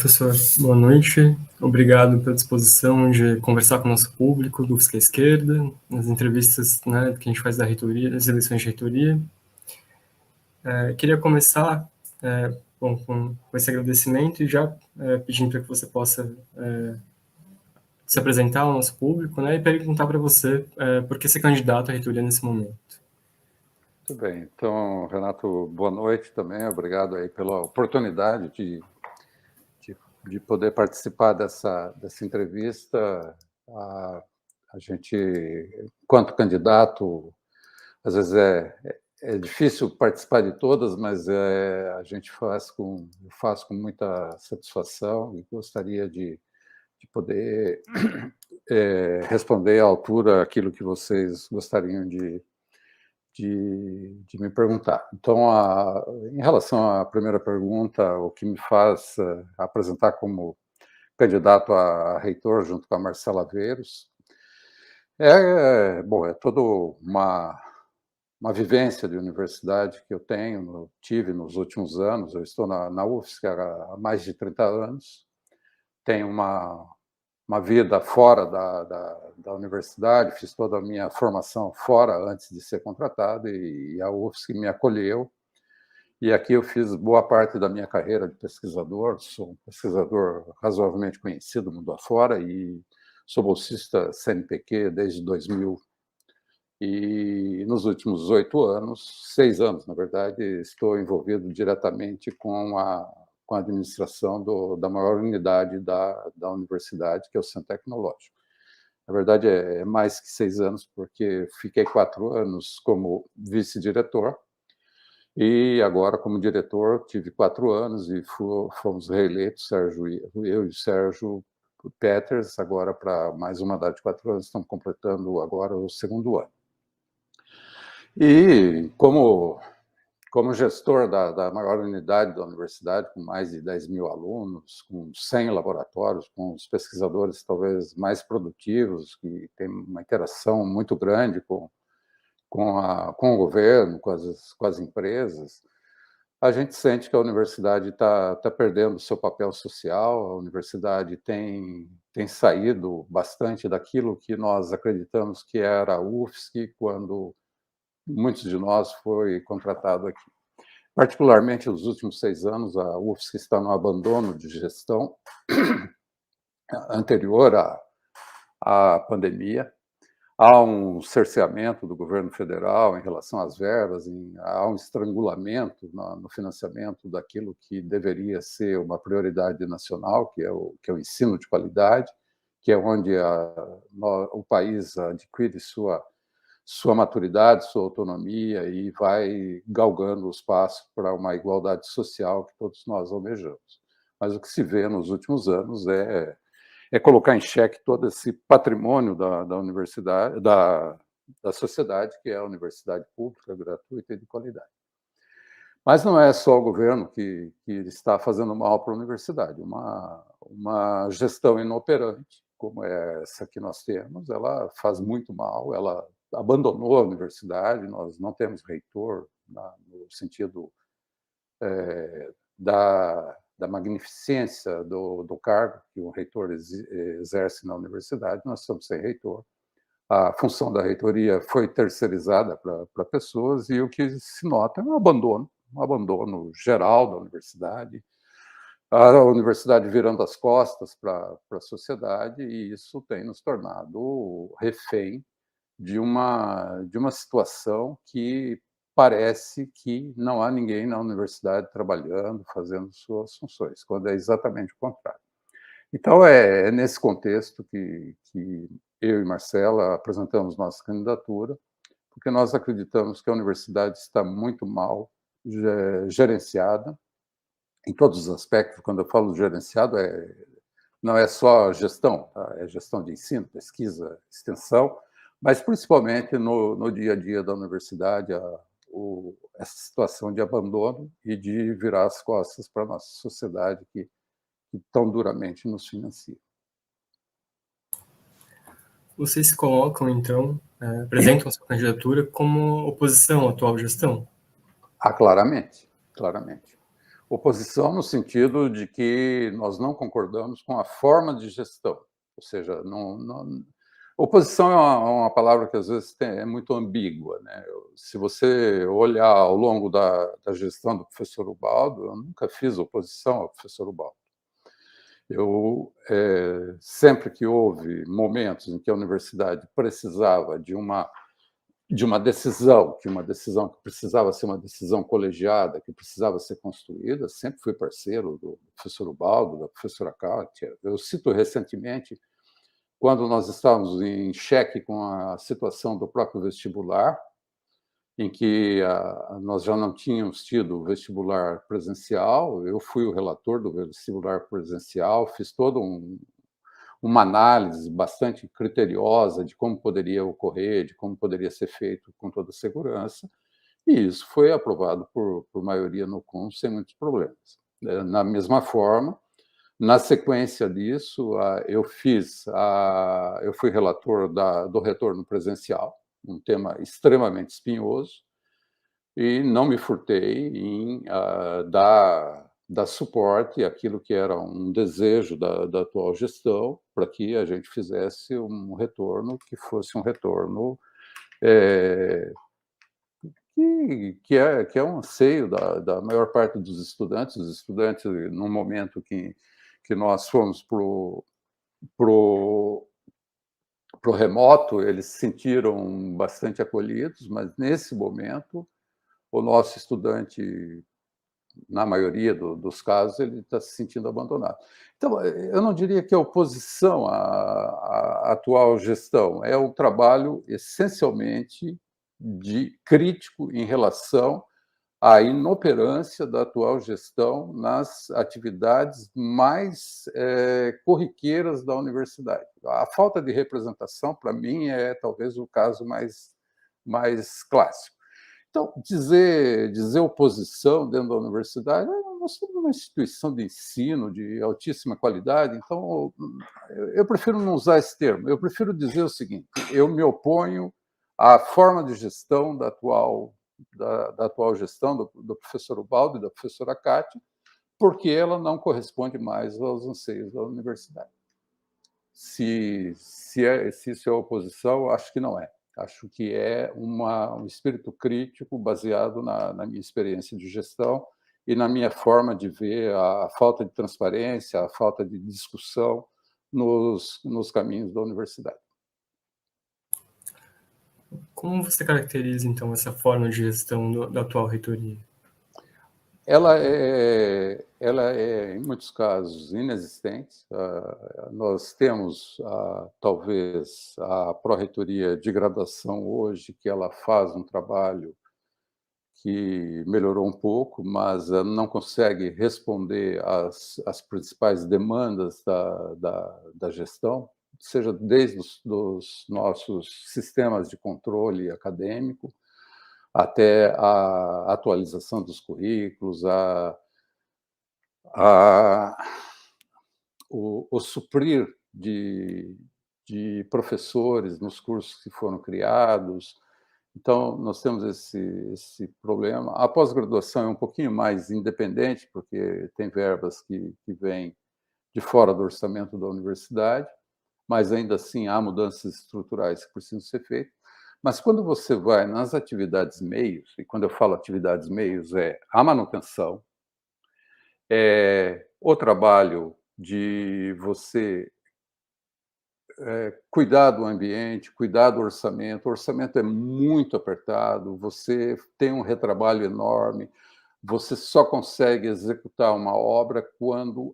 professor. Boa noite. Obrigado pela disposição de conversar com o nosso público do UFSC à Esquerda, nas entrevistas, né, que a gente faz da reitoria, das eleições de reitoria. Queria começar com esse agradecimento e já pedindo para que você possa se apresentar ao nosso público, né, e perguntar para você por que ser candidato à reitoria nesse momento. Muito bem. Então, Renato, boa noite também. Obrigado aí pela oportunidade de poder participar dessa entrevista. A gente, enquanto candidato, às vezes é difícil participar de todas, mas a gente faz com muita satisfação e gostaria de poder responder à altura aquilo que vocês gostariam de me perguntar. Então, em relação à primeira pergunta, o que me faz apresentar como candidato a reitor junto com a Marcela Veros é toda uma vivência de universidade que eu tive nos últimos anos. Eu estou na UFSC há mais de 30 anos, tenho uma vida fora da universidade, fiz toda a minha formação fora antes de ser contratado, e a UFSC me acolheu, e aqui eu fiz boa parte da minha carreira de pesquisador. Sou um pesquisador razoavelmente conhecido mundo afora, e sou bolsista CNPq desde 2000, e nos últimos 6 anos, na verdade, estou envolvido diretamente com a administração da maior unidade da universidade, que é o Centro Tecnológico. Na verdade, é mais que 6 anos, porque fiquei 4 anos como vice-diretor, e agora, como diretor, tive 4 anos e fomos reeleitos, eu e o Sérgio Peters, agora para mais um mandato de 4 anos, estamos completando agora o 2º ano. E como gestor da maior unidade da universidade, com mais de 10 mil alunos, com 100 laboratórios, com os pesquisadores talvez mais produtivos, que tem uma interação muito grande com o governo, com as empresas, a gente sente que a universidade está perdendo o seu papel social. A universidade tem saído bastante daquilo que nós acreditamos que era a UFSC quando muitos de nós foi contratado aqui. Particularmente nos últimos 6 anos, a UFSC está no abandono de gestão anterior à pandemia. Há um cerceamento do governo federal em relação às verbas, há um estrangulamento no financiamento daquilo que deveria ser uma prioridade nacional, que é o ensino de qualidade, que é onde o país adquire sua maturidade, sua autonomia, e vai galgando os passos para uma igualdade social que todos nós almejamos. Mas o que se vê nos últimos anos é colocar em xeque todo esse patrimônio da universidade, da sociedade, que é a universidade pública, gratuita e de qualidade. Mas não é só o governo que está fazendo mal para a universidade. Uma gestão inoperante, como é essa que nós temos, ela faz muito mal. Ela abandonou a universidade. Nós não temos reitor no sentido da magnificência do cargo que o reitor exerce na universidade. Nós estamos sem reitor. A função da reitoria foi terceirizada para pessoas, e o que se nota é um abandono geral da universidade, a universidade virando as costas para a sociedade, e isso tem nos tornado refém de uma situação que parece que não há ninguém na universidade trabalhando, fazendo suas funções, quando é exatamente o contrário. Então, é nesse contexto que eu e Marcela apresentamos nossa candidatura, porque nós acreditamos que a universidade está muito mal gerenciada, em todos os aspectos. Quando eu falo gerenciado, não é só gestão, tá? É gestão de ensino, pesquisa, extensão, mas principalmente no dia a dia da universidade, essa situação de abandono e de virar as costas para a nossa sociedade que tão duramente nos financia. Vocês se colocam, então, apresentam a sua candidatura como oposição à atual gestão? Claramente, claramente. Oposição no sentido de que nós não concordamos com a forma de gestão, ou seja, oposição é uma palavra que às vezes é muito ambígua, né? Se você olhar ao longo da gestão do professor Ubaldo, eu nunca fiz oposição ao professor Ubaldo. Eu, sempre que houve momentos em que a universidade precisava de uma decisão, que precisava ser uma decisão colegiada, que precisava ser construída, sempre fui parceiro do professor Ubaldo, da professora Kátia. Eu cito recentemente, quando nós estávamos em xeque com a situação do próprio vestibular, em que nós já não tínhamos tido vestibular presencial, eu fui o relator do vestibular presencial, fiz todo uma análise bastante criteriosa de como poderia ocorrer, de como poderia ser feito com toda segurança, e isso foi aprovado por maioria no CON sem muitos problemas. Na mesma forma, na sequência disso, eu fui relator do retorno presencial, um tema extremamente espinhoso, e não me furtei em dar suporte àquilo que era um desejo da atual gestão, para que a gente fizesse um retorno que fosse um retorno que é um anseio da maior parte dos estudantes. Os estudantes, no momento que nós fomos pro remoto, eles se sentiram bastante acolhidos, mas nesse momento o nosso estudante, na maioria dos casos, ele está se sentindo abandonado. Então, eu não diria que é oposição à atual gestão, é um trabalho essencialmente de crítico em relação à inoperância da atual gestão nas atividades mais corriqueiras da universidade. A falta de representação, para mim, é talvez o caso mais clássico. Então, dizer oposição dentro da universidade, nós somos uma instituição de ensino de altíssima qualidade, então eu prefiro não usar esse termo, eu prefiro dizer o seguinte: eu me oponho à forma de gestão da atual gestão do professor Ubaldo e da professora Kátia, porque ela não corresponde mais aos anseios da universidade. Se isso é oposição, acho que não é. Acho que é um espírito crítico baseado na minha experiência de gestão e na minha forma de ver a falta de transparência, a falta de discussão nos caminhos da universidade. Como você caracteriza, então, essa forma de gestão da atual reitoria? Ela é, em muitos casos, inexistente. Nós temos, talvez, a pró-reitoria de graduação hoje, que ela faz um trabalho que melhorou um pouco, mas não consegue responder às principais demandas da gestão, seja desde dos nossos sistemas de controle acadêmico, até a atualização dos currículos, o suprir de professores nos cursos que foram criados. Então, nós temos esse problema. A pós-graduação é um pouquinho mais independente, porque tem verbas que vêm de fora do orçamento da universidade, mas ainda assim há mudanças estruturais que precisam ser feitas. Mas quando você vai nas atividades meios, e quando eu falo atividades meios, é a manutenção, o trabalho de você cuidar do ambiente, cuidar do orçamento. O orçamento é muito apertado, você tem um retrabalho enorme, você só consegue executar uma obra quando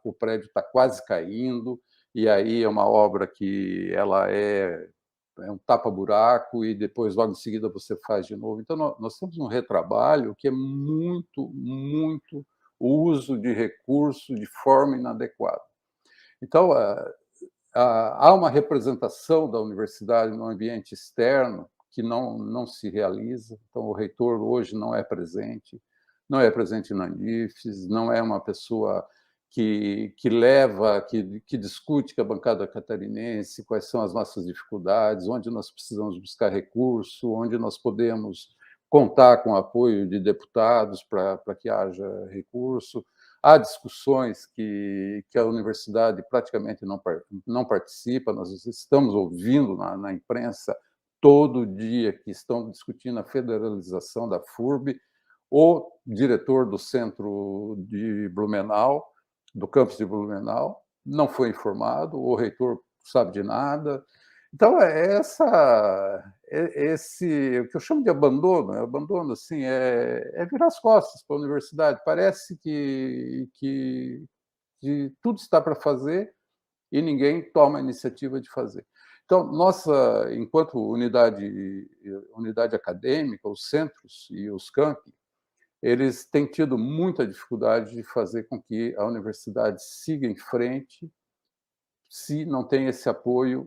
o prédio está quase caindo, e aí é uma obra que ela é um tapa-buraco, e depois, logo em seguida, você faz de novo. Então, nós temos um retrabalho que é muito, muito uso de recursos de forma inadequada. Então, há uma representação da universidade no ambiente externo que não se realiza. Então, o reitor hoje não é presente na Unifes, não é uma pessoa que leva, que discute com a bancada catarinense quais são as nossas dificuldades, onde nós precisamos buscar recurso, onde nós podemos contar com o apoio de deputados para que haja recurso. Há discussões que a universidade praticamente não participa, nós estamos ouvindo na imprensa todo dia que estão discutindo a federalização da FURB. O diretor do centro de Blumenau, do campus de Blumenau, não foi informado, o reitor sabe de nada. Então, esse, o que eu chamo de abandono assim, é virar as costas para a universidade. Parece que tudo está para fazer e ninguém toma a iniciativa de fazer. Então, nossa, enquanto unidade acadêmica, os centros e os campi, eles têm tido muita dificuldade de fazer com que a universidade siga em frente se não tem esse apoio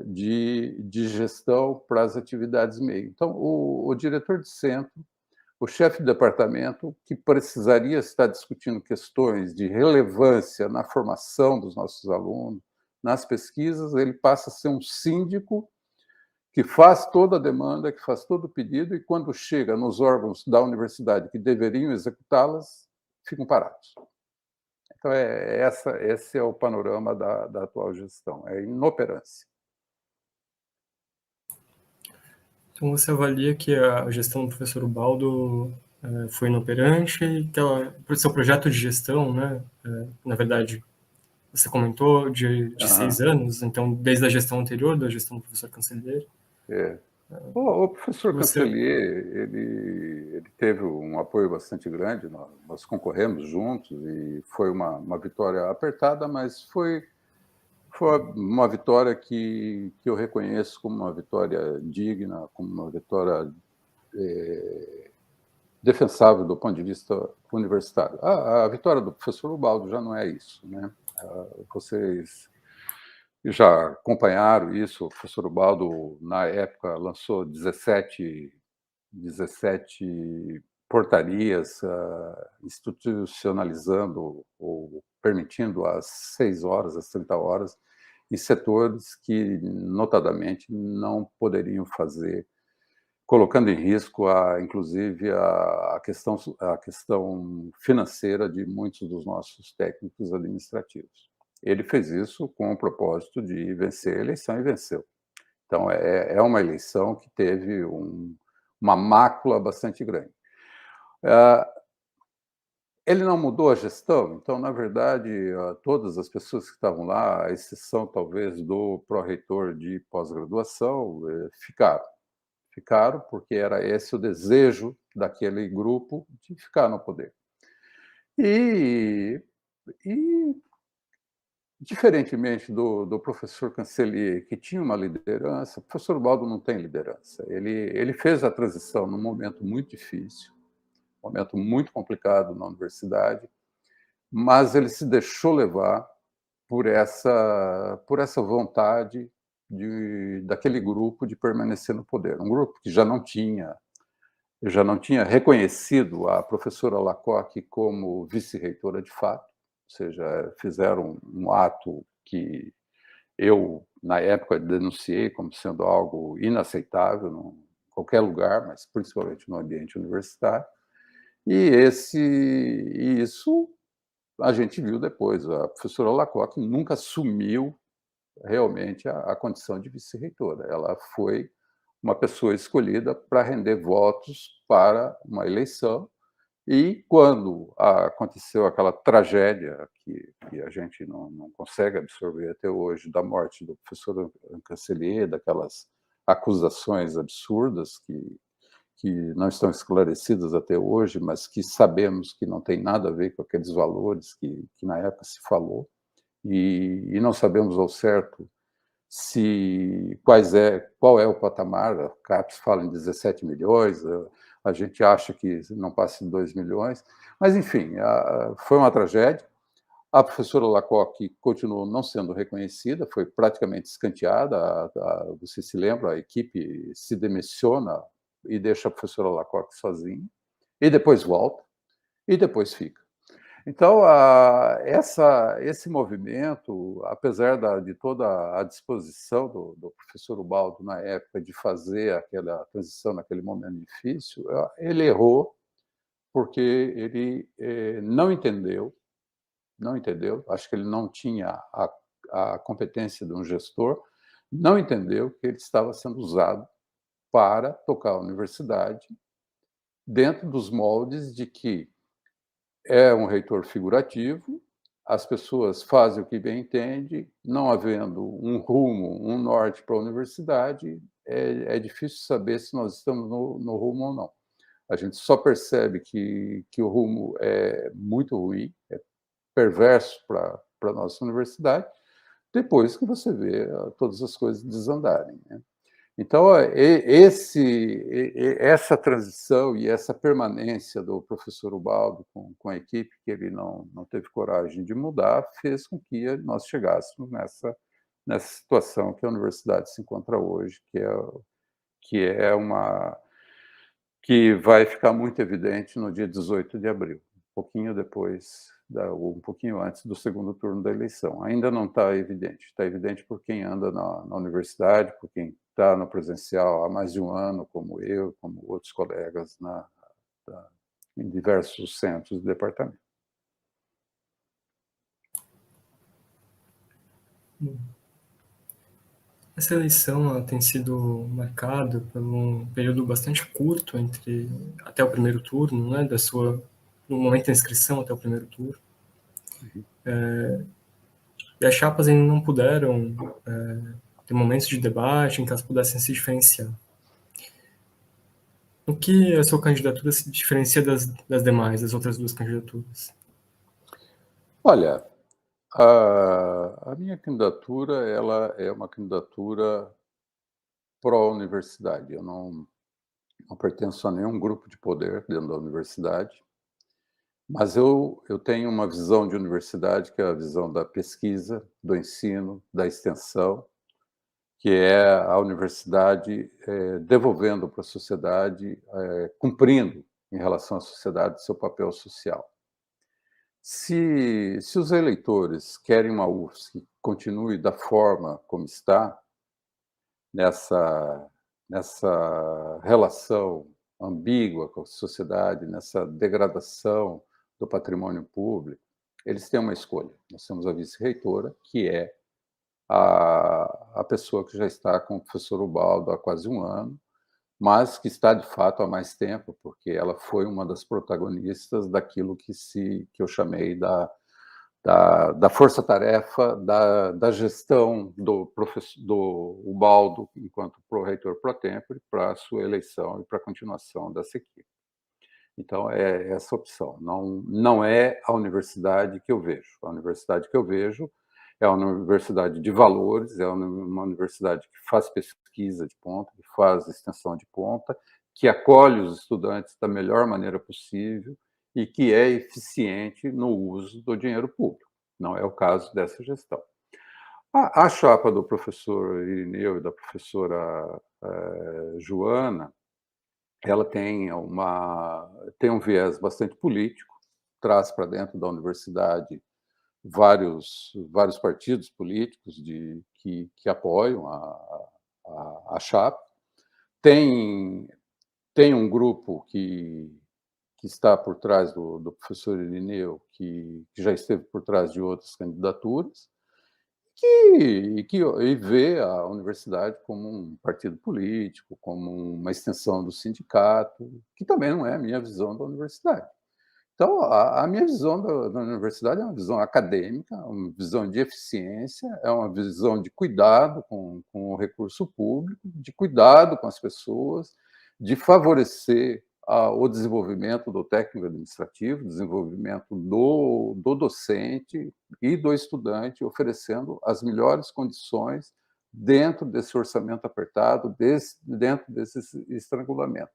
de gestão para as atividades meio. Então, o diretor de centro, o chefe de departamento, que precisaria estar discutindo questões de relevância na formação dos nossos alunos, nas pesquisas, ele passa a ser um síndico que faz toda a demanda, que faz todo o pedido, e quando chega nos órgãos da universidade que deveriam executá-las, ficam parados. Então, esse é o panorama da atual gestão, é inoperância. Então, você avalia que a gestão do professor Ubaldo foi inoperante e que o seu projeto de gestão, né, na verdade, você comentou de 6 anos, então, desde a gestão anterior, da gestão do professor Cancelheiro. O professor Você... Cancellier, ele teve um apoio bastante grande, nós concorremos juntos e foi uma vitória apertada, mas foi uma vitória que eu reconheço como uma vitória digna, como uma vitória defensável do ponto de vista universitário. A vitória do professor Ubaldo já não é isso, né? Vocês já acompanharam isso, o professor Ubaldo, na época, lançou 17 portarias institucionalizando ou permitindo às 6 horas, às 30 horas, em setores que, notadamente, não poderiam fazer, colocando em risco, inclusive, a questão financeira de muitos dos nossos técnicos administrativos. Ele fez isso com o propósito de vencer a eleição e venceu. Então, é uma eleição que teve uma mácula bastante grande. Ele não mudou a gestão, então, na verdade, todas as pessoas que estavam lá, à exceção, talvez, do pró-reitor de pós-graduação, ficaram porque era esse o desejo daquele grupo de ficar no poder. E diferentemente do professor Cancellier, que tinha uma liderança, o professor Ubaldo não tem liderança. Ele fez a transição num momento muito difícil, um momento muito complicado na universidade, mas ele se deixou levar por essa vontade daquele grupo de permanecer no poder. Um grupo que já não tinha reconhecido a professora Lacoque como vice-reitora de fato, ou seja, fizeram um ato que eu, na época, denunciei como sendo algo inaceitável em qualquer lugar, mas principalmente no ambiente universitário. E isso a gente viu depois. A professora Lacoque nunca assumiu realmente a condição de vice-reitora. Ela foi uma pessoa escolhida para render votos para uma eleição. E quando aconteceu aquela tragédia que a gente não consegue absorver até hoje, da morte do professor Cancellier, daquelas acusações absurdas que não estão esclarecidas até hoje, mas que sabemos que não tem nada a ver com aqueles valores que na época se falou, e não sabemos ao certo qual é o patamar. A CAPES fala em 17 milhões, a gente acha que não passa de 2 milhões, mas, enfim, foi uma tragédia. A professora Lacoque continuou não sendo reconhecida, foi praticamente escanteada. Você se lembra, a equipe se demissiona e deixa a professora Lacoque sozinha, e depois volta, e depois fica. Então, esse movimento, apesar de toda a disposição do professor Ubaldo na época de fazer aquela transição naquele momento difícil, ele errou, porque ele não entendeu, acho que ele não tinha a competência de um gestor, não entendeu que ele estava sendo usado para tocar a universidade dentro dos moldes de que é um reitor figurativo, as pessoas fazem o que bem entende, não havendo um rumo, um norte para a universidade, é difícil saber se nós estamos no rumo ou não. A gente só percebe que o rumo é muito ruim, é perverso para a nossa universidade, depois que você vê todas as coisas desandarem, né? Então, essa transição e essa permanência do professor Ubaldo com a equipe, que ele não teve coragem de mudar, fez com que nós chegássemos nessa situação que a universidade se encontra hoje, que vai ficar muito evidente no dia 18 de abril, um pouquinho depois, ou um pouquinho antes do segundo turno da eleição. Ainda não está evidente por quem anda na universidade, por quem está no presencial há mais de um ano, como eu, como outros colegas em diversos centros do departamento. Essa eleição ela tem sido marcada por um período bastante curto até o primeiro turno, né, no momento da inscrição até o primeiro turno. E as chapas ainda não puderam ter momentos de debate em que elas pudessem se diferenciar. O que a sua candidatura se diferencia das demais, das outras duas candidaturas? Olha, a minha candidatura ela é uma candidatura pró-universidade. Eu não pertenço a nenhum grupo de poder dentro da universidade, mas eu tenho uma visão de universidade, que é a visão da pesquisa, do ensino, da extensão, que é a universidade devolvendo para a sociedade, cumprindo em relação à sociedade seu papel social. Se os eleitores querem uma UFSC que continue da forma como está, nessa relação ambígua com a sociedade, nessa degradação do patrimônio público, eles têm uma escolha. Nós temos a vice-reitora, que é a pessoa que já está com o professor Ubaldo há quase um ano, mas que está, de fato, há mais tempo, porque ela foi uma das protagonistas daquilo que eu chamei da força-tarefa, da gestão do Ubaldo enquanto reitor pro tempore para a sua eleição e para a continuação dessa equipe. Então, é essa opção. Não é a universidade que eu vejo. A universidade que eu vejo é uma universidade de valores, é uma universidade que faz pesquisa de ponta, que faz extensão de ponta, que acolhe os estudantes da melhor maneira possível e que é eficiente no uso do dinheiro público. Não é o caso dessa gestão. A chapa do professor Irineu e da professora Joana, ela tem um viés bastante político, traz para dentro da universidade vários partidos políticos que apoiam a chapa. Tem um grupo que está por trás do professor Irineu, que já esteve por trás de outras candidaturas, e vê a universidade como um partido político, como uma extensão do sindicato, que também não é a minha visão da universidade. Então, a minha visão da universidade é uma visão acadêmica, uma visão de eficiência, é uma visão de cuidado com o recurso público, de cuidado com as pessoas, de favorecer o desenvolvimento do técnico administrativo, desenvolvimento do docente e do estudante, oferecendo as melhores condições dentro desse orçamento apertado, dentro desse estrangulamento.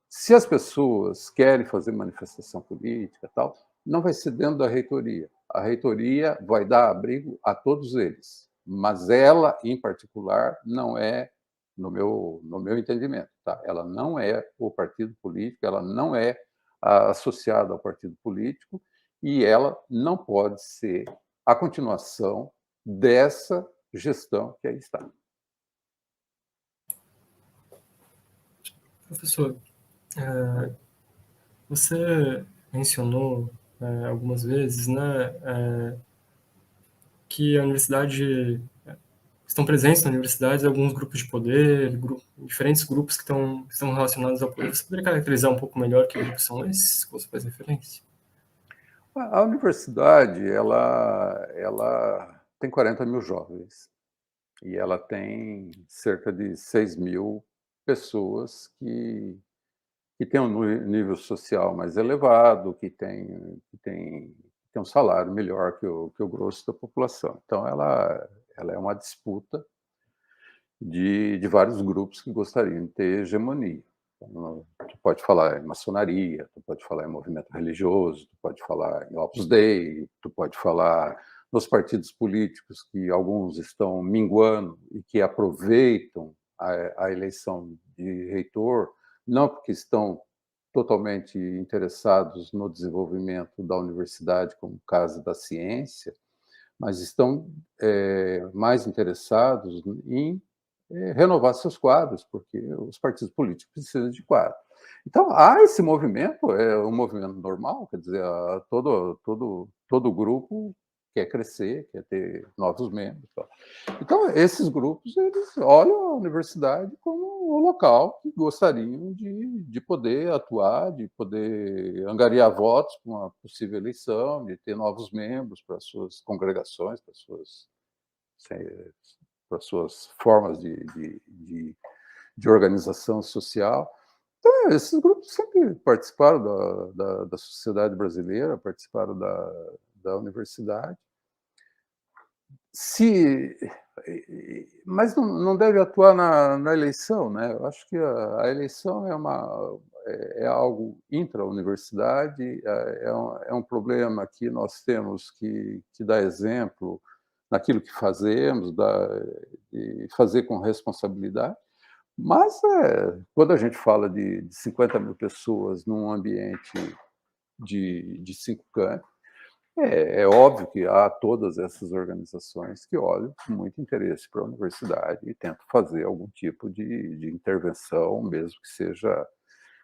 Se as pessoas querem fazer manifestação política, tal, não vai ser dentro da reitoria. A reitoria vai dar abrigo a todos eles, mas ela, em particular, não é, no meu entendimento, tá? Ela não é o partido político, ela não é associada ao partido político, e ela não pode ser a continuação dessa gestão que aí está. Professor, você mencionou algumas vezes, né, que a universidade estão presentes na universidade alguns grupos de poder, diferentes grupos que estão relacionados ao poder. Você poderia caracterizar um pouco melhor que grupos são esses que você faz referência? A universidade, ela tem 40 mil jovens e ela tem cerca de 6 mil pessoas que têm um nível social mais elevado, que tem um salário melhor que o grosso da população. Então, ela é uma disputa de vários grupos que gostariam de ter hegemonia. Então, tu pode falar em maçonaria, tu pode falar em movimento religioso, tu pode falar em Opus Dei, tu pode falar nos partidos políticos que alguns estão minguando e que aproveitam a eleição de reitor, não porque estão totalmente interessados no desenvolvimento da universidade, como o caso da ciência, mas estão mais interessados em renovar seus quadros, porque os partidos políticos precisam de quadros. Então, há esse movimento, é um movimento normal, quer dizer, todo grupo quer crescer, quer ter novos membros. Tal. Então, esses grupos, eles olham a universidade como o local que gostariam de poder atuar, de poder angariar votos para uma possível eleição, de ter novos membros para suas congregações, para suas formas de organização social. Então, esses grupos sempre participaram da sociedade brasileira, participaram da universidade. Mas não deve atuar na eleição, né? Eu acho que a eleição é algo intra-universidade, é um problema que nós temos que dar exemplo naquilo que fazemos, de fazer com responsabilidade. Mas quando a gente fala de 50 mil pessoas num ambiente de 5 cantos, é óbvio que há todas essas organizações que olham com muito interesse para a universidade e tentam fazer algum tipo de intervenção, mesmo que seja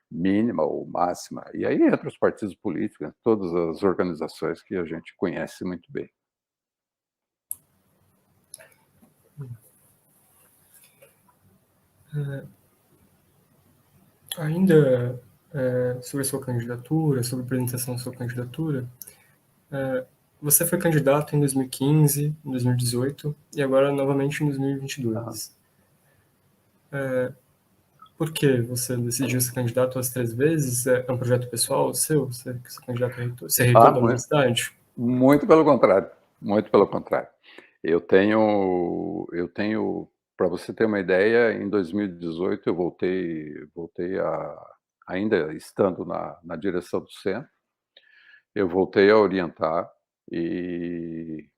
mínima ou máxima. E aí entra os partidos políticos, todas as organizações que a gente conhece muito bem. Ainda sobre a sua candidatura, sobre a apresentação da sua candidatura, você foi candidato em 2015, em 2018 e agora novamente em 2022. Por que você decidiu ser candidato às 3 vezes? É um projeto pessoal seu? Você quer ser candidato a reitor, ser reitor da universidade? Muito pelo contrário, muito pelo contrário. Eu tenho, para você ter uma ideia, em 2018 eu voltei ainda estando na direção do centro, eu voltei a orientar e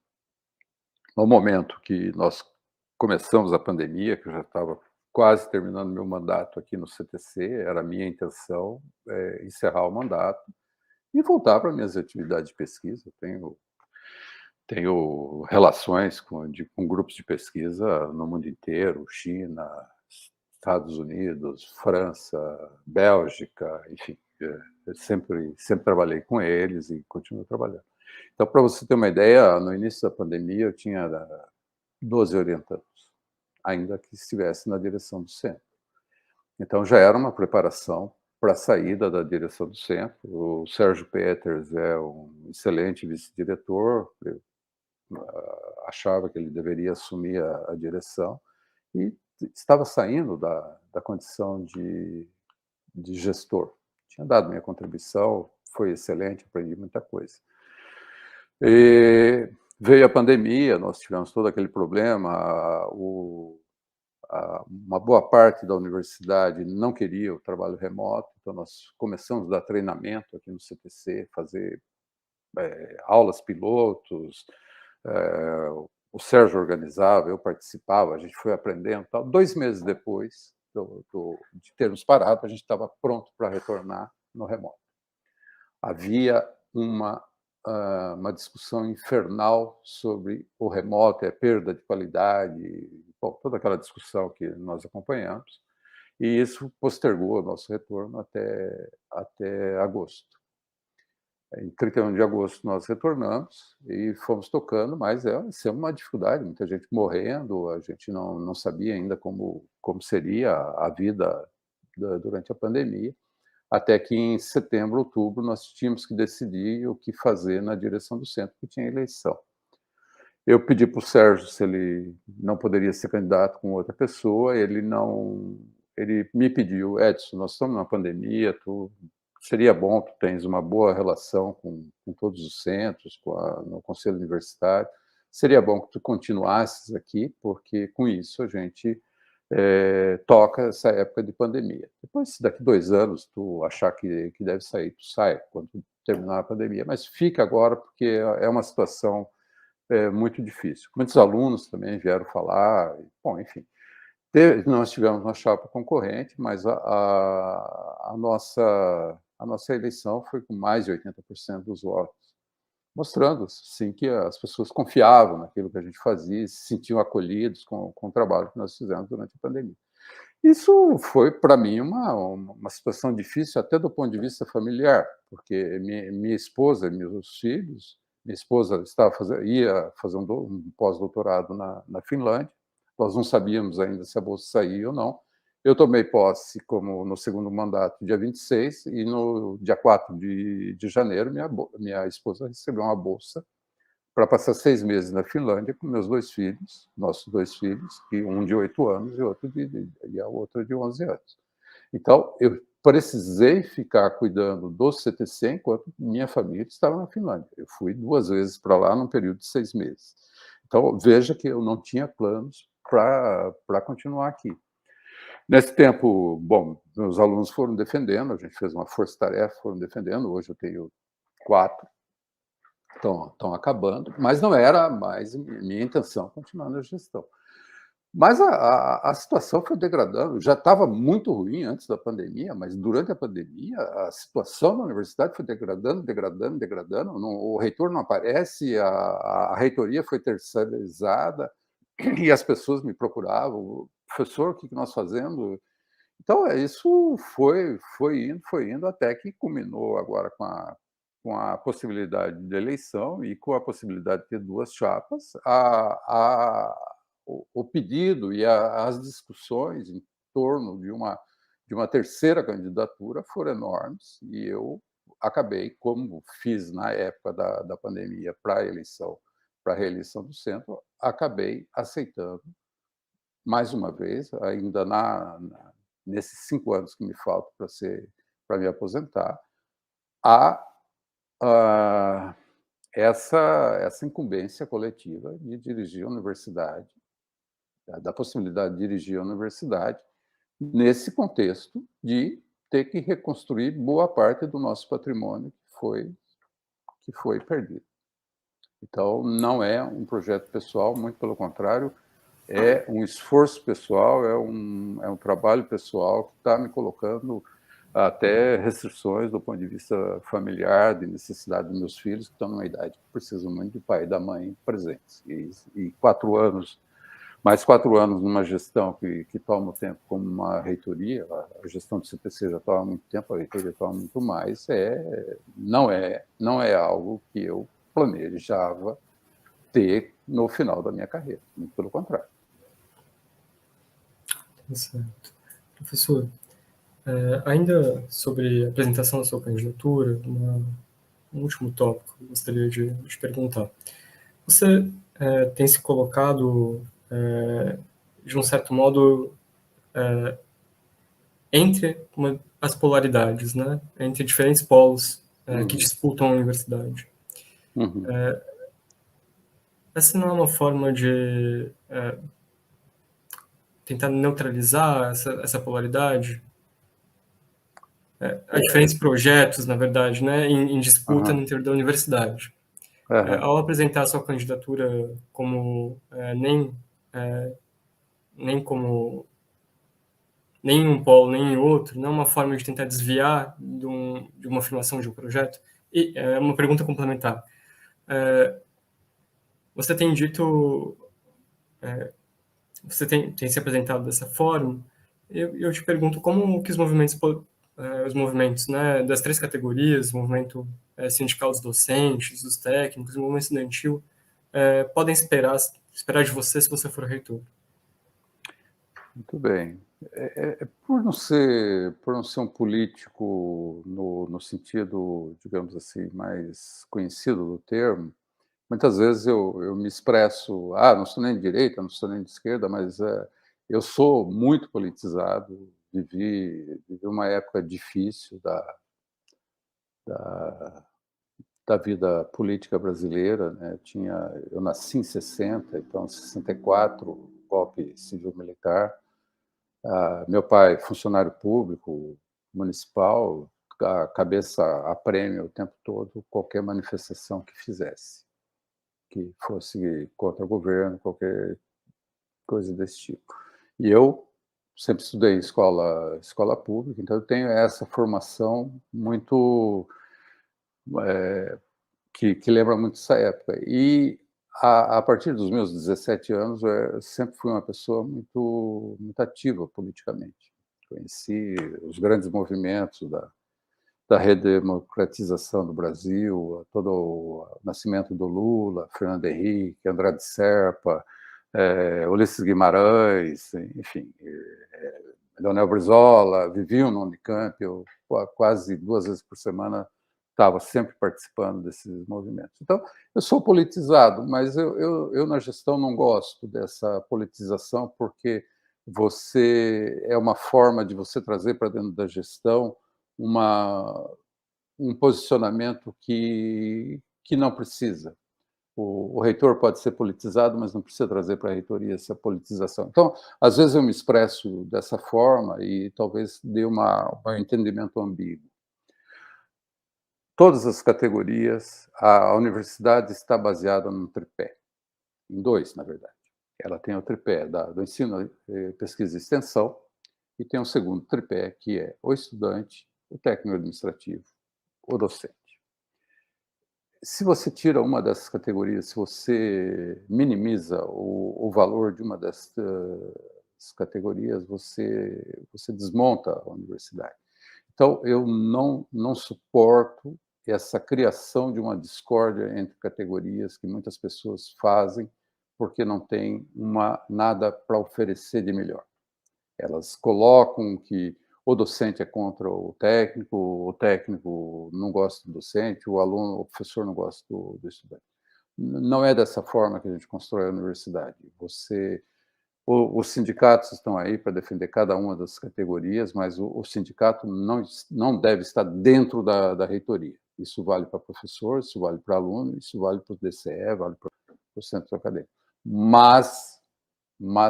no momento que nós começamos a pandemia, que eu já estava quase terminando meu mandato aqui no CTC, era a minha intenção encerrar o mandato e voltar para minhas atividades de pesquisa. Eu tenho relações com grupos de pesquisa no mundo inteiro, China, Estados Unidos, França, Bélgica, enfim, eu sempre trabalhei com eles e continuo trabalhando. Então, para você ter uma ideia, no início da pandemia eu tinha 12 orientandos, ainda que estivesse na direção do centro. Então, já era uma preparação para a saída da direção do centro. O Sérgio Peters é um excelente vice-diretor, achava que ele deveria assumir a direção e estava saindo da condição de gestor. Tinha dado minha contribuição, foi excelente, aprendi muita coisa. E veio a pandemia, nós tivemos todo aquele problema, uma boa parte da universidade não queria o trabalho remoto, então nós começamos a dar treinamento aqui no CTC, fazer aulas pilotos, o Sérgio organizava, eu participava, a gente foi aprendendo. Tal. 2 meses depois de termos parado, a gente estava pronto para retornar no remoto. Havia uma uma discussão infernal sobre o remoto, perda de qualidade, bom, toda aquela discussão que nós acompanhamos, e isso postergou o nosso retorno até agosto. Em 31 de agosto nós retornamos e fomos tocando, mas é sempre uma dificuldade, muita gente morrendo, a gente não sabia ainda como seria a vida durante a pandemia, até que em setembro, outubro, nós tínhamos que decidir o que fazer na direção do centro, porque tinha eleição. Eu pedi para o Sérgio se ele não poderia ser candidato com outra pessoa, ele me pediu: "Edson, nós estamos numa pandemia, seria bom, tu tens uma boa relação com todos os centros, no conselho universitário, seria bom que tu continuasses aqui, porque com isso a gente toca essa época de pandemia. Depois, se daqui 2 anos tu achar que deve sair, tu sai, quando terminar a pandemia, mas fica agora, porque é uma situação muito difícil". Muitos alunos também vieram falar, bom, enfim. Nós tivemos uma chapa concorrente, mas a nossa eleição foi com mais de 80% dos votos, mostrando, sim, que as pessoas confiavam naquilo que a gente fazia, se sentiam acolhidos com o trabalho que nós fizemos durante a pandemia. Isso foi, para mim, uma situação difícil, até do ponto de vista familiar, porque minha esposa e meus filhos, minha esposa ia fazer um pós-doutorado na Finlândia, nós não sabíamos ainda se a bolsa saía ou não. Eu tomei posse como no segundo mandato, dia 26, e no dia 4 de janeiro, minha esposa recebeu uma bolsa para passar 6 meses na Finlândia com meus 2 filhos, nossos 2 filhos, um de 8 anos e a outra de 11 anos. Então, eu precisei ficar cuidando do CTC enquanto minha família estava na Finlândia. Eu fui 2 vezes para lá num período de 6 meses. Então, veja que eu não tinha planos para continuar aqui. Nesse tempo, bom, meus alunos foram defendendo, a gente fez uma força-tarefa, foram defendendo, hoje eu tenho 4, estão acabando, mas não era mais minha intenção continuar na gestão. Mas a situação foi degradando, já estava muito ruim antes da pandemia, mas durante a pandemia a situação na universidade foi degradando, o reitor não aparece, a reitoria foi terceirizada e as pessoas me procuravam: "Professor, o que nós fazemos?". Então, isso foi indo até que culminou agora com a possibilidade de eleição e com a possibilidade de ter 2 chapas, o pedido e as discussões em torno de uma terceira candidatura foram enormes, e eu acabei, como fiz na época da pandemia para a reeleição do centro, acabei aceitando mais uma vez, ainda nesses 5 anos que me faltam para me aposentar, a a essa incumbência coletiva de dirigir a universidade, da possibilidade de dirigir a universidade, nesse contexto de ter que reconstruir boa parte do nosso patrimônio que foi perdido. Então, não é um projeto pessoal, muito pelo contrário, é um esforço pessoal, é um trabalho pessoal que está me colocando até restrições do ponto de vista familiar, de necessidade dos meus filhos, que estão numa idade que precisam muito de pai e da mãe presentes. E 4 anos, mais 4 anos numa gestão que toma o tempo como uma reitoria, a gestão do CPC já toma muito tempo, a reitoria toma muito mais, não é algo que eu planejava ter no final da minha carreira, muito pelo contrário. Tá certo. Professor, ainda sobre a apresentação da sua candidatura, um último tópico que eu gostaria de te perguntar. Você tem se colocado, de um certo modo, entre as polaridades, né? Entre diferentes polos que disputam a universidade. Uhum. Essa não é uma forma de tentar neutralizar essa polaridade? Há diferentes projetos, na verdade, né, em disputa no interior da universidade. Ao apresentar a sua candidatura como nem como nem um polo nem em outro, não é uma forma de tentar desviar de uma afirmação de um projeto? E uma pergunta complementar. Você tem dito, você tem se apresentado dessa forma. Eu te pergunto como que os movimentos, né, das três categorias, o movimento sindical dos docentes, dos técnicos, o movimento estudantil, podem esperar de você se você for reitor. Muito bem. Por não ser um político no sentido, digamos assim, mais conhecido do termo, muitas vezes eu me expresso: "Ah, não sou nem de direita, não sou nem de esquerda", mas, eu sou muito politizado, vivi uma época difícil da da vida política brasileira, né. Eu nasci em 60, então 64, golpe civil militar. Meu pai, funcionário público municipal, cabeça a prêmio o tempo todo, qualquer manifestação que fizesse, que fosse contra o governo, qualquer coisa desse tipo. E eu sempre estudei em escola pública, então eu tenho essa formação muito, que lembra muito essa época. E a partir dos meus 17 anos, eu sempre fui uma pessoa muito ativa politicamente. Conheci os grandes movimentos da redemocratização do Brasil, todo o nascimento do Lula, Fernando Henrique, Andrade Serpa, Ulisses Guimarães, enfim, Leonel Brizola, viviam no Unicamp, eu quase 2 vezes por semana estava sempre participando desses movimentos. Então, eu sou politizado, mas eu na gestão não gosto dessa politização, porque é uma forma de você trazer para dentro da gestão uma um posicionamento que não precisa. O reitor pode ser politizado, mas não precisa trazer para a reitoria essa politização. Então, às vezes eu me expresso dessa forma e talvez dê um entendimento ambíguo. Todas as categorias, a universidade está baseada num tripé, em 2, na verdade. Ela tem o tripé do ensino, pesquisa e extensão, e tem um segundo tripé, que é o estudante, o técnico administrativo, o docente. Se você tira uma dessas categorias, se você minimiza o valor de uma dessas categorias, você desmonta a universidade. Então, eu não suporto essa criação de uma discórdia entre categorias que muitas pessoas fazem, porque não tem nada para oferecer de melhor. Elas colocam que o docente é contra o técnico não gosta do docente, o professor não gosta do estudante. Não é dessa forma que a gente constrói a universidade. Os sindicatos estão aí para defender cada uma das categorias, mas o sindicato não deve estar dentro da reitoria. Isso vale para professor, isso vale para aluno, isso vale para o DCE, vale para o centro acadêmico. Mas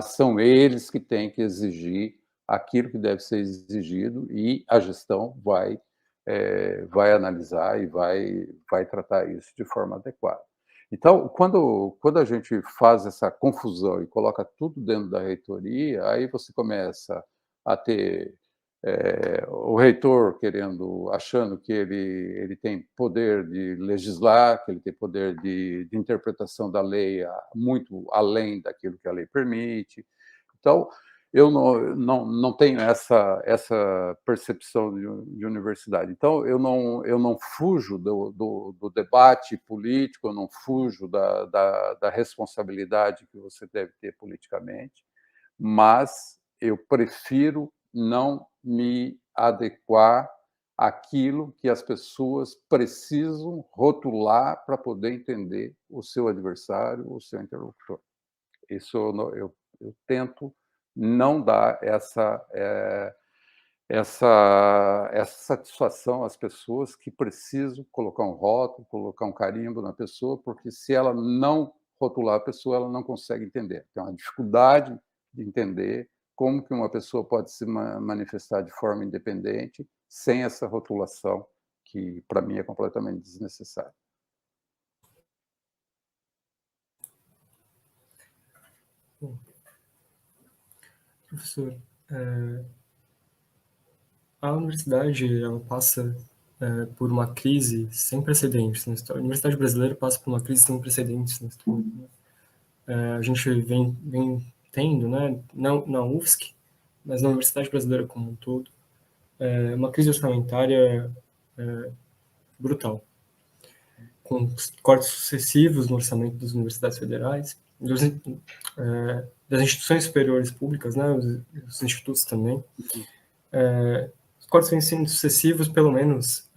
são eles que têm que exigir aquilo que deve ser exigido e a gestão vai analisar e vai tratar isso de forma adequada. Então, quando a gente faz essa confusão e coloca tudo dentro da reitoria, aí você começa a ter o reitor achando que ele tem poder de legislar, que ele tem poder de interpretação da lei muito além daquilo que a lei permite. Então, eu não tenho essa percepção de universidade. Então, eu não fujo do debate político, eu não fujo da responsabilidade que você deve ter politicamente, mas eu prefiro não me adequar àquilo que as pessoas precisam rotular para poder entender o seu adversário, o seu interlocutor. Isso eu tento não dar essa satisfação às pessoas que precisam colocar um rótulo, colocar um carimbo na pessoa, porque se ela não rotular a pessoa, ela não consegue entender. Tem uma dificuldade de entender como que uma pessoa pode se manifestar de forma independente sem essa rotulação, que para mim é completamente desnecessária. Bom, professor, a universidade ela passa por uma crise sem precedentes na história. A universidade brasileira passa por uma crise sem precedentes na história. A gente vem tendo, né, não na UFSC, mas na universidade brasileira como um todo, uma crise orçamentária brutal, com cortes sucessivos no orçamento das universidades federais, das instituições superiores públicas, né, os institutos também. Os cortes vêm sendo sucessivos, pelo menos,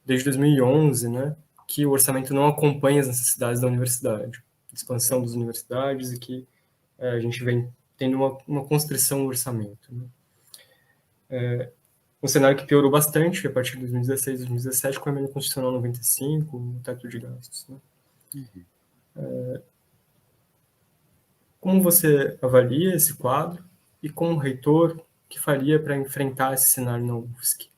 desde 2011, né, que o orçamento não acompanha as necessidades da universidade, expansão das universidades, e que a gente vem tendo uma constrição do orçamento. Né? Um cenário que piorou bastante a partir de 2016, 2017, com a emenda constitucional 95, o teto de gastos. Né? Como você avalia esse quadro e como reitor, o que faria para enfrentar esse cenário na UFSC?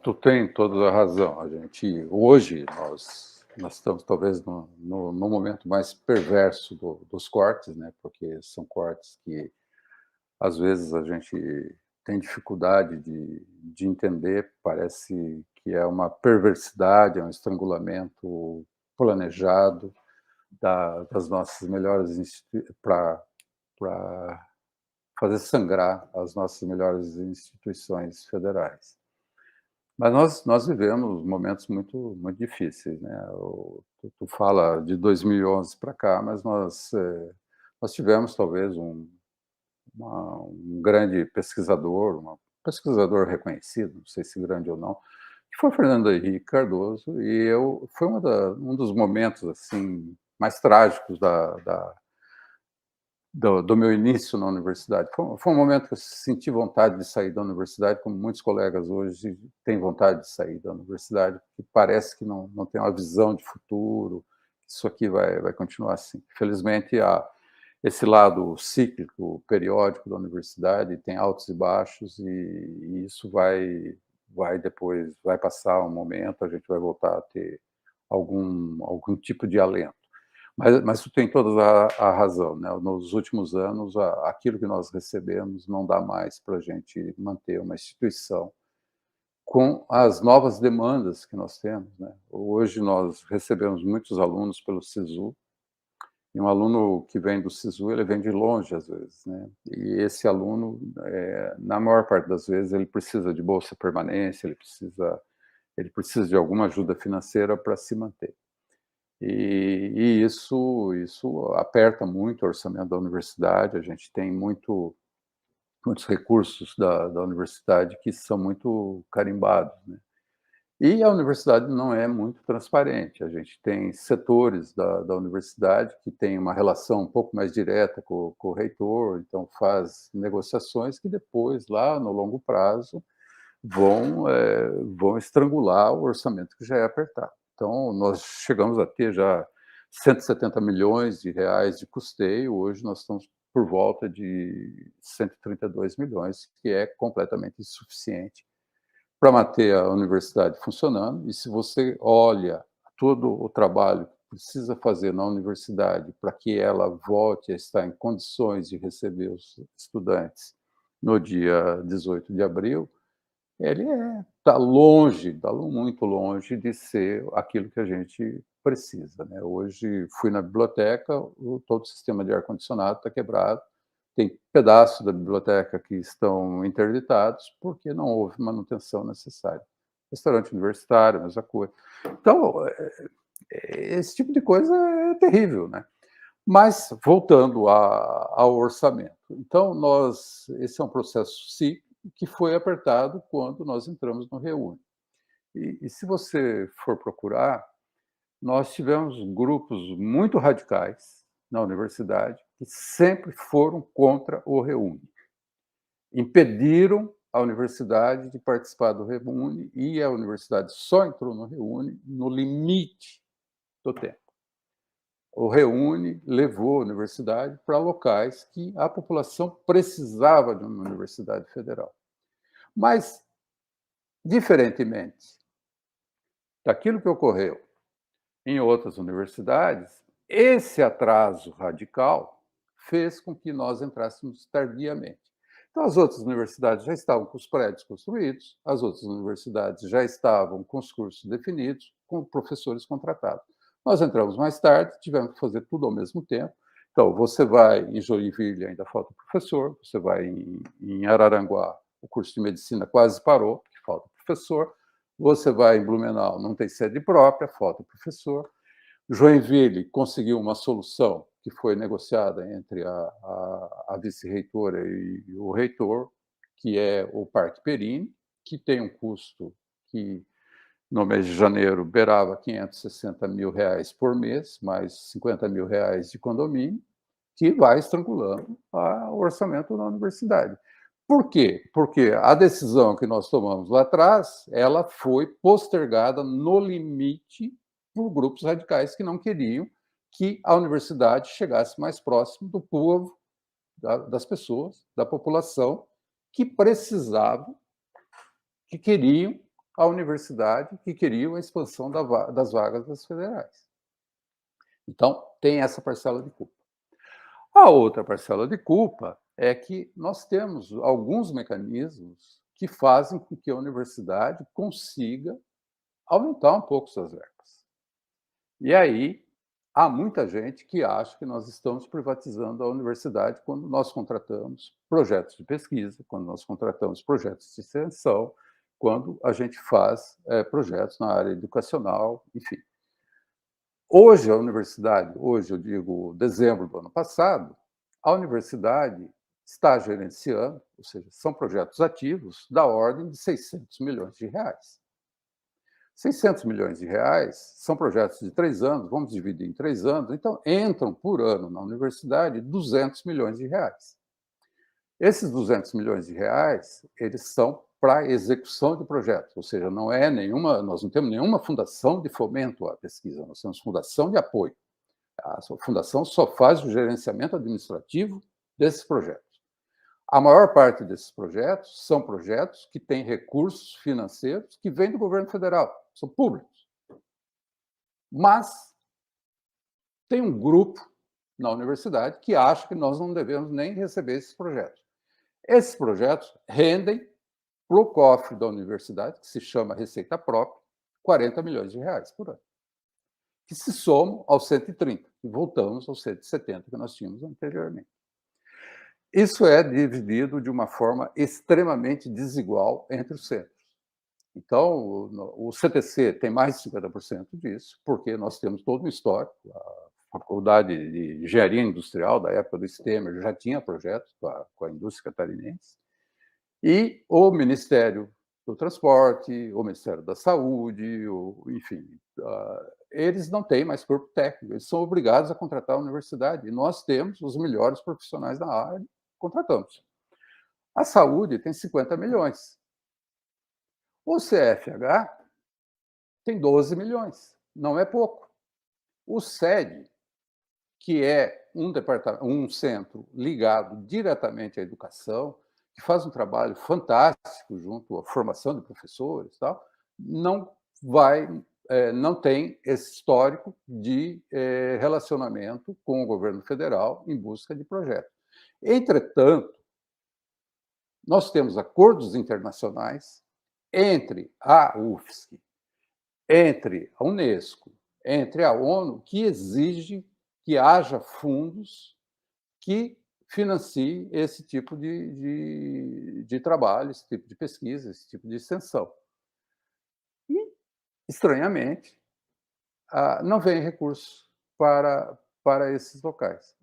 Tu tem toda a razão. A gente, hoje, nós estamos talvez no momento mais perverso dos cortes, né? Porque são cortes que, às vezes, a gente tem dificuldade de entender, parece que é uma perversidade, é um estrangulamento planejado das nossas melhores para fazer sangrar as nossas melhores instituições federais. Mas nós vivemos momentos muito difíceis, né? Tu fala de 2011 para cá, mas nós tivemos talvez um grande pesquisador, um pesquisador reconhecido, não sei se grande ou não, que foi Fernando Henrique Cardoso, e foi um dos momentos assim mais trágicos do meu início na universidade. Foi um momento que eu senti vontade de sair da universidade, como muitos colegas hoje têm vontade de sair da universidade, porque parece que não tem uma visão de futuro, isso aqui vai continuar assim. Felizmente, esse lado cíclico, periódico da universidade tem altos e baixos, e isso vai depois, vai passar um momento, a gente vai voltar a ter algum tipo de alento. Mas tu tem toda a razão, né? Nos últimos anos, aquilo que nós recebemos não dá mais para a gente manter uma instituição com as novas demandas que nós temos, né? Hoje nós recebemos muitos alunos pelo SISU, e um aluno que vem do SISU, ele vem de longe às vezes, né? E esse aluno, na maior parte das vezes, ele precisa de bolsa permanência, ele precisa de alguma ajuda financeira para se manter. E isso aperta muito o orçamento da universidade. A gente tem muitos recursos da universidade que são muito carimbados, né? E a universidade não é muito transparente. A gente tem setores da universidade que têm uma relação um pouco mais direta com o reitor, então faz negociações que depois, lá no longo prazo, vão estrangular o orçamento que já é apertado. Então, nós chegamos a ter já 170 milhões de reais de custeio, hoje nós estamos por volta de 132 milhões, que é completamente insuficiente para manter a universidade funcionando. E se você olha todo o trabalho que precisa fazer na universidade para que ela volte a estar em condições de receber os estudantes no dia 18 de abril, ele está longe, está muito longe de ser aquilo que a gente precisa, né? Hoje fui na biblioteca, todo o sistema de ar-condicionado está quebrado, tem pedaços da biblioteca que estão interditados porque não houve manutenção necessária. Restaurante universitário, mesma coisa. Então, esse tipo de coisa é terrível, né? Mas, voltando ao orçamento. Então, esse é um processo cíclico que foi apertado quando nós entramos no Reúne. E se você for procurar, nós tivemos grupos muito radicais na universidade que sempre foram contra o Reúne. Impediram a universidade de participar do Reúne, e a universidade só entrou no Reúne no limite do tempo. O Reúne levou a universidade para locais que a população precisava de uma universidade federal. Mas, diferentemente daquilo que ocorreu em outras universidades, esse atraso radical fez com que nós entrássemos tardiamente. Então, as outras universidades já estavam com os prédios construídos, as outras universidades já estavam com os cursos definidos, com professores contratados. Nós entramos mais tarde, tivemos que fazer tudo ao mesmo tempo. Então, você vai em Joinville, ainda falta professor, você vai em Araranguá, o curso de medicina quase parou, porque falta professor, você vai em Blumenau, não tem sede própria, falta professor. Joinville conseguiu uma solução que foi negociada entre a vice-reitora e o reitor, que é o Parque Perini, que tem um custo que, no mês de janeiro, beirava R$560 mil por mês, mais R$50 mil de condomínio, que vai estrangulando o orçamento da universidade. Por quê? Porque a decisão que nós tomamos lá atrás, ela foi postergada no limite por grupos radicais que não queriam que a universidade chegasse mais próximo do povo, das pessoas, da população, que precisavam, que queriam a universidade, que queriam a expansão das vagas das federais. Então, tem essa parcela de culpa. A outra parcela de culpa é que nós temos alguns mecanismos que fazem com que a universidade consiga aumentar um pouco suas verbas. E aí, há muita gente que acha que nós estamos privatizando a universidade quando nós contratamos projetos de pesquisa, quando nós contratamos projetos de extensão, quando a gente faz projetos na área educacional, enfim. Hoje, a universidade, hoje eu digo dezembro do ano passado, a universidade está gerenciando, ou seja, são projetos ativos da ordem de R$600 milhões. R$600 milhões são projetos de 3 anos, vamos dividir em 3 anos, então entram por ano na universidade R$200 milhões. Esses R$200 milhões, eles são para execução de projetos, ou seja, nós não temos nenhuma fundação de fomento à pesquisa, nós temos fundação de apoio. A fundação só faz o gerenciamento administrativo desses projetos. A maior parte desses projetos são projetos que têm recursos financeiros que vêm do governo federal, são públicos. Mas tem um grupo na universidade que acha que nós não devemos nem receber esses projetos. Esses projetos rendem para o cofre da universidade, que se chama Receita Própria, R$40 milhões por ano, que se somam aos 130, e voltamos aos 170 que nós tínhamos anteriormente. Isso é dividido de uma forma extremamente desigual entre os centros. Então, o CTC tem mais de 50% disso, porque nós temos todo um histórico. A Faculdade de Engenharia Industrial, da época do Stemer, já tinha projetos com a indústria catarinense. E o Ministério do Transporte, o Ministério da Saúde, enfim, eles não têm mais corpo técnico, eles são obrigados a contratar a universidade. E nós temos os melhores profissionais da área, contratamos. A saúde tem 50 milhões. O CFH tem 12 milhões, não é pouco. O SED, que é um centro ligado diretamente à educação, que faz um trabalho fantástico junto à formação de professores, tal, não tem esse histórico de relacionamento com o governo federal em busca de projetos. Entretanto, nós temos acordos internacionais entre a UFSC, entre a Unesco, entre a ONU, que exige que haja fundos que financiem esse tipo de trabalho, esse tipo de pesquisa, esse tipo de extensão. E, estranhamente, não vem recurso para esses locais.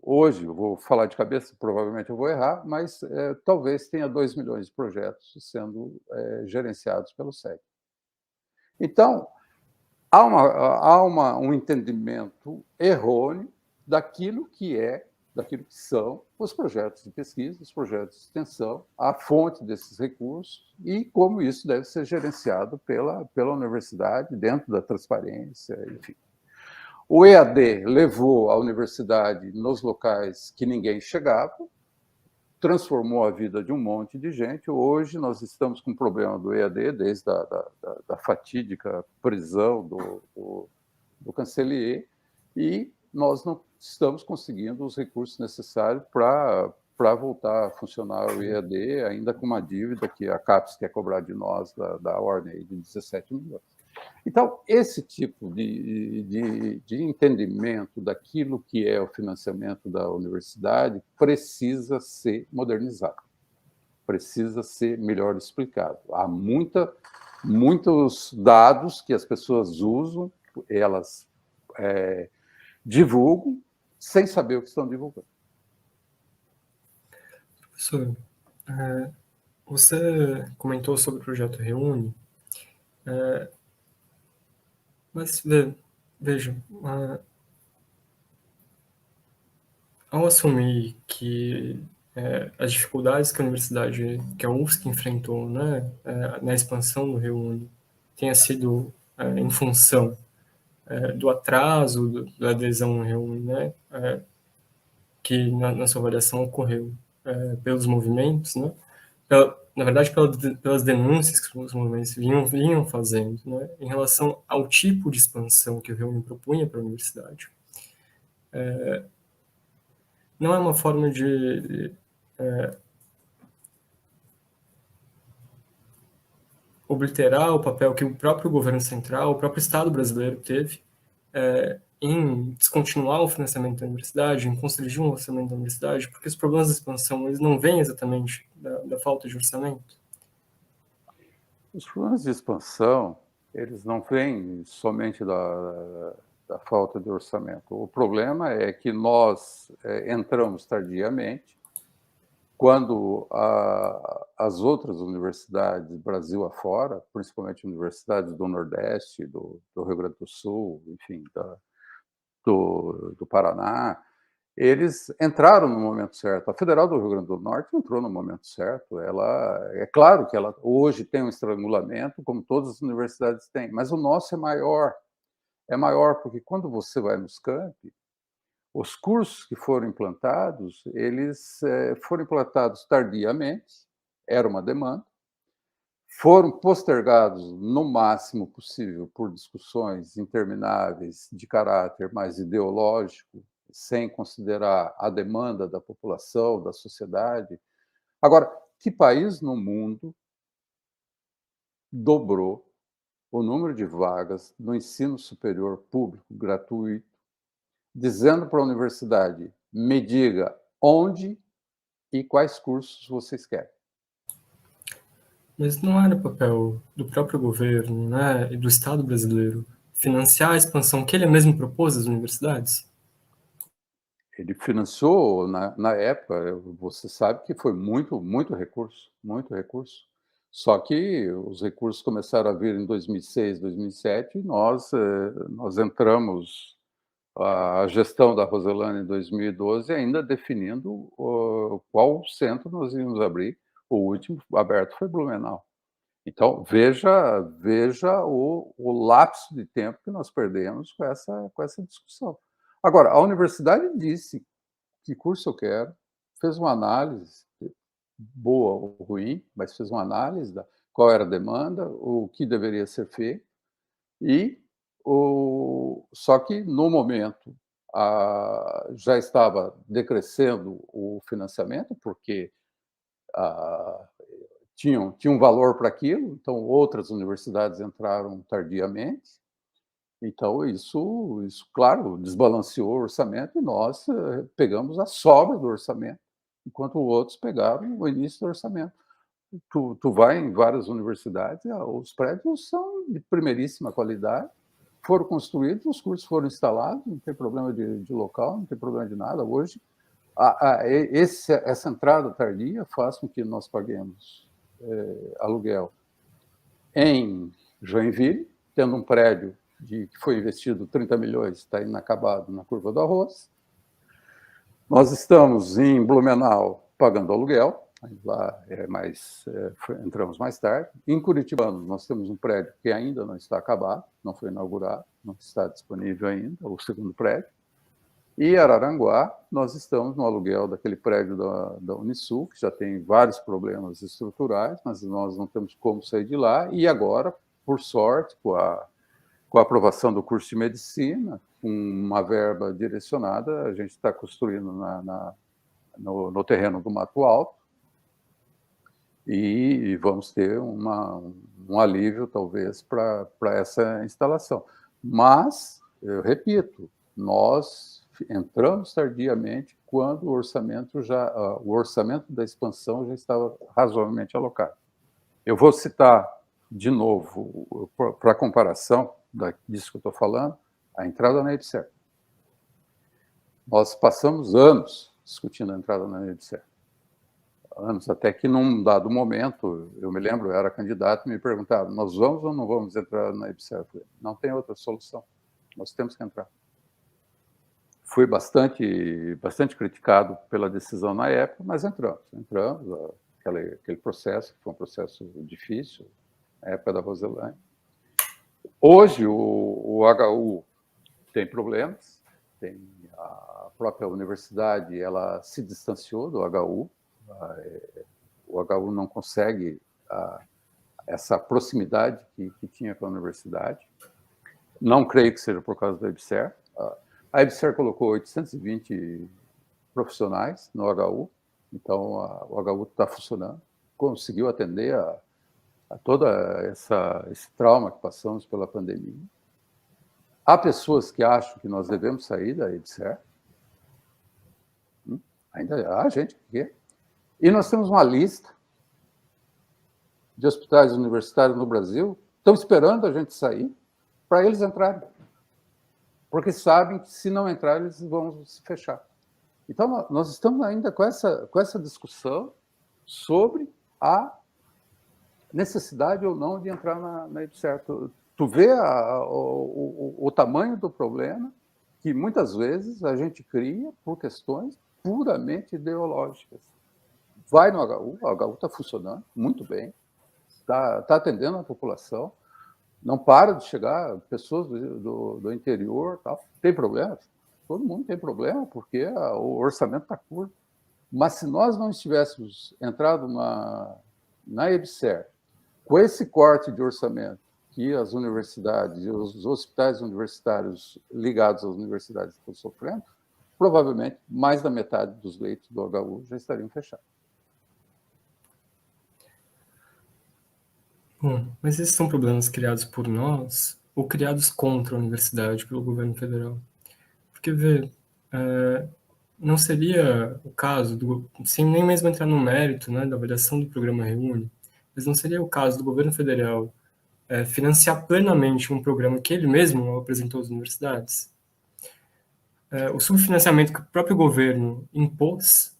Hoje, eu vou falar de cabeça, provavelmente eu vou errar, mas talvez tenha 2 milhões de projetos sendo gerenciados pelo SEG. Então, há um entendimento errôneo daquilo que são os projetos de pesquisa, os projetos de extensão, a fonte desses recursos e como isso deve ser gerenciado pela universidade, dentro da transparência, enfim. O EAD levou a universidade nos locais que ninguém chegava, transformou a vida de um monte de gente. Hoje nós estamos com o problema do EAD, desde a fatídica prisão do Cancelier, e nós não estamos conseguindo os recursos necessários para para voltar a funcionar o EAD, ainda com uma dívida que a CAPES quer cobrar de nós, da ordem de 17 milhões. Então, esse tipo de entendimento daquilo que é o financiamento da universidade precisa ser modernizado, precisa ser melhor explicado. Há muitos dados que as pessoas usam, elas divulgam, sem saber o que estão divulgando. Professor, você comentou sobre o projeto Reúne, mas veja, ao assumir que as dificuldades que a universidade, que a UFSC enfrentou, né, na expansão do Reúne, tenha sido em função do atraso da adesão ao Reúne, né, que na sua avaliação ocorreu pelos movimentos, né, na verdade, pelas denúncias que os movimentos vinham fazendo, né, em relação ao tipo de expansão que o Reúne propunha para a universidade. Não é uma forma de obliterar o papel que o próprio governo central, o próprio Estado brasileiro teve em descontinuar o financiamento da universidade, em constrangir o orçamento da universidade, porque os problemas de expansão eles não vêm exatamente da falta de orçamento. Os problemas de expansão, eles não vêm somente da falta de orçamento. O problema é que nós entramos tardiamente, quando as outras universidades, Brasil afora, principalmente universidades do Nordeste, do Rio Grande do Sul, enfim, do Paraná, eles entraram no momento certo. A Federal do Rio Grande do Norte entrou no momento certo. É claro que ela hoje tem um estrangulamento, como todas as universidades têm, mas o nosso é maior. É maior porque quando você vai nos campi, os cursos que foram implantados, eles foram implantados tardiamente, era uma demanda, foram postergados no máximo possível por discussões intermináveis de caráter mais ideológico, sem considerar a demanda da população, da sociedade. Agora, que país no mundo dobrou o número de vagas no ensino superior público gratuito, dizendo para a universidade: me diga onde e quais cursos vocês querem? Mas não era papel do próprio governo, né, e do Estado brasileiro financiar a expansão que ele mesmo propôs às universidades? Ele financiou, na época, você sabe que foi muito recurso, muito recurso. Só que os recursos começaram a vir em 2006, 2007, e nós entramos a gestão da Roselane em 2012, ainda definindo qual centro nós íamos abrir. O último aberto foi Blumenau. Então, veja o lapso de tempo que nós perdemos com essa discussão. Agora, a universidade disse que curso eu quero, fez uma análise, boa ou ruim, mas fez uma análise da qual era a demanda, o que deveria ser feito, e só que, no momento, já estava decrescendo o financiamento, porque ah, tinha um valor para aquilo, então outras universidades entraram tardiamente, então isso, claro, desbalanceou o orçamento e nós pegamos a sobra do orçamento, enquanto outros pegaram o início do orçamento. Tu vai em várias universidades, os prédios são de primeiríssima qualidade, foram construídos, os cursos foram instalados, não tem problema de local, não tem problema de nada. Hoje, essa entrada tardia faz com que nós paguemos aluguel em Joinville, tendo um prédio que foi investido 30 milhões, está inacabado na curva do arroz. Nós estamos em Blumenau pagando aluguel, lá entramos mais tarde. Em Curitibano, nós temos um prédio que ainda não está acabado, não foi inaugurado, não está disponível ainda, o segundo prédio. E Araranguá, nós estamos no aluguel daquele prédio da Unisul, que já tem vários problemas estruturais, mas nós não temos como sair de lá. E agora, por sorte, com a aprovação do curso de medicina, com uma verba direcionada, a gente está construindo no terreno do Mato Alto, e vamos ter um alívio, talvez, para essa instalação. Mas, eu repito, nós entramos tardiamente quando o orçamento da expansão já estava razoavelmente alocado. Eu vou citar, de novo, para comparação disso que eu estou falando, a entrada na EBSER. Nós passamos anos discutindo a entrada na EBSER. Anos, até que num dado momento, eu me lembro, eu era candidato, me perguntaram, nós vamos ou não vamos entrar na EBSER? Eu falei, não tem outra solução, nós temos que entrar. Fui bastante criticado pela decisão na época, mas entramos, aquele processo, que foi um processo difícil, na época da Roselândia. Hoje, o HU tem problemas, a própria universidade, ela se distanciou do HU, o HU não consegue essa proximidade que tinha com a universidade. Não creio que seja por causa da EBSER. A EBSER colocou 820 profissionais no HU, então o HU está funcionando, conseguiu atender a todo esse trauma que passamos pela pandemia. Há pessoas que acham que nós devemos sair da EBSER. Ainda há gente que quer. E nós temos uma lista de hospitais universitários no Brasil que estão esperando a gente sair para eles entrarem. Porque sabem que, se não entrarem, eles vão se fechar. Então, nós estamos ainda com essa discussão sobre a necessidade ou não de entrar na EBSER. Tu vê o tamanho do problema que, muitas vezes, a gente cria por questões puramente ideológicas. Vai no HU, o HU está funcionando muito bem, está atendendo a população, não para de chegar pessoas do interior, tal. Tem problema? Todo mundo tem problema, porque o orçamento está curto. Mas se nós não estivéssemos entrado na EBSER, com esse corte de orçamento que as universidades e os hospitais universitários ligados às universidades estão sofrendo, provavelmente mais da metade dos leitos do HU já estariam fechados. Bom, mas esses são problemas criados por nós ou criados contra a universidade, pelo governo federal? Porque, vê, não seria o caso, sem nem mesmo entrar no mérito, né, da avaliação do programa Reúne, mas não seria o caso do governo federal financiar plenamente um programa que ele mesmo apresentou às universidades? O subfinanciamento que o próprio governo impôs,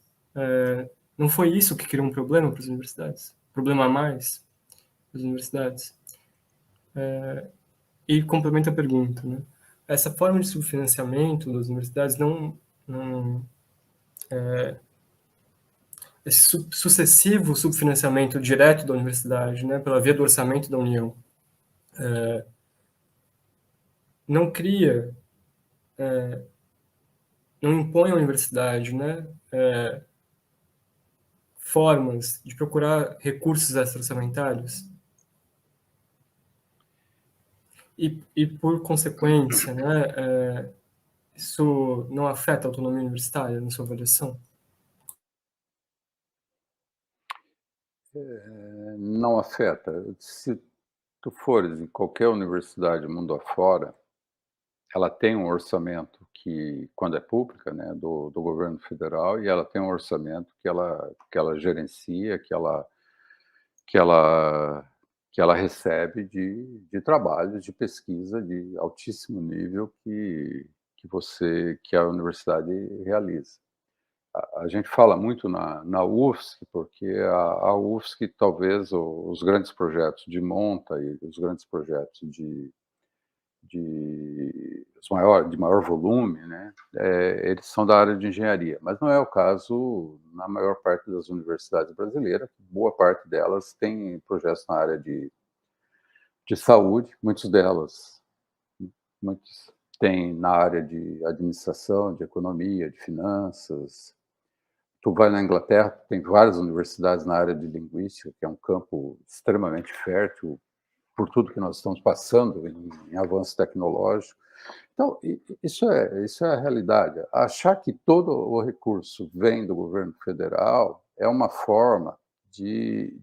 não foi isso que criou um problema para as universidades? Problema a mais para as universidades? E complementa a pergunta, né? Essa forma de subfinanciamento das universidades esse sucessivo subfinanciamento direto da universidade, né, pela via do orçamento da União, não cria, não impõe à universidade, né, formas de procurar recursos extra-orçamentários e por consequência, né, isso não afeta a autonomia universitária na sua avaliação? Não afeta. Se tu fores em qualquer universidade mundo afora, ela tem um orçamento que, quando é pública, né, do governo federal, e ela tem um orçamento que ela gerencia, que ela recebe de trabalhos de pesquisa de altíssimo nível que a universidade realiza. A gente fala muito na UFSC, porque a UFSC, talvez os grandes projetos de monta e os grandes projetos de maior volume, né, eles são da área de engenharia, mas não é o caso na maior parte das universidades brasileiras. Boa parte delas tem projetos na área de saúde, muitos têm na área de administração, de economia, de finanças. Tu vai na Inglaterra, tem várias universidades na área de linguística, que é um campo extremamente fértil por tudo que nós estamos passando em avanço tecnológico. Então, isso é a realidade. Achar que todo o recurso vem do governo federal é uma forma de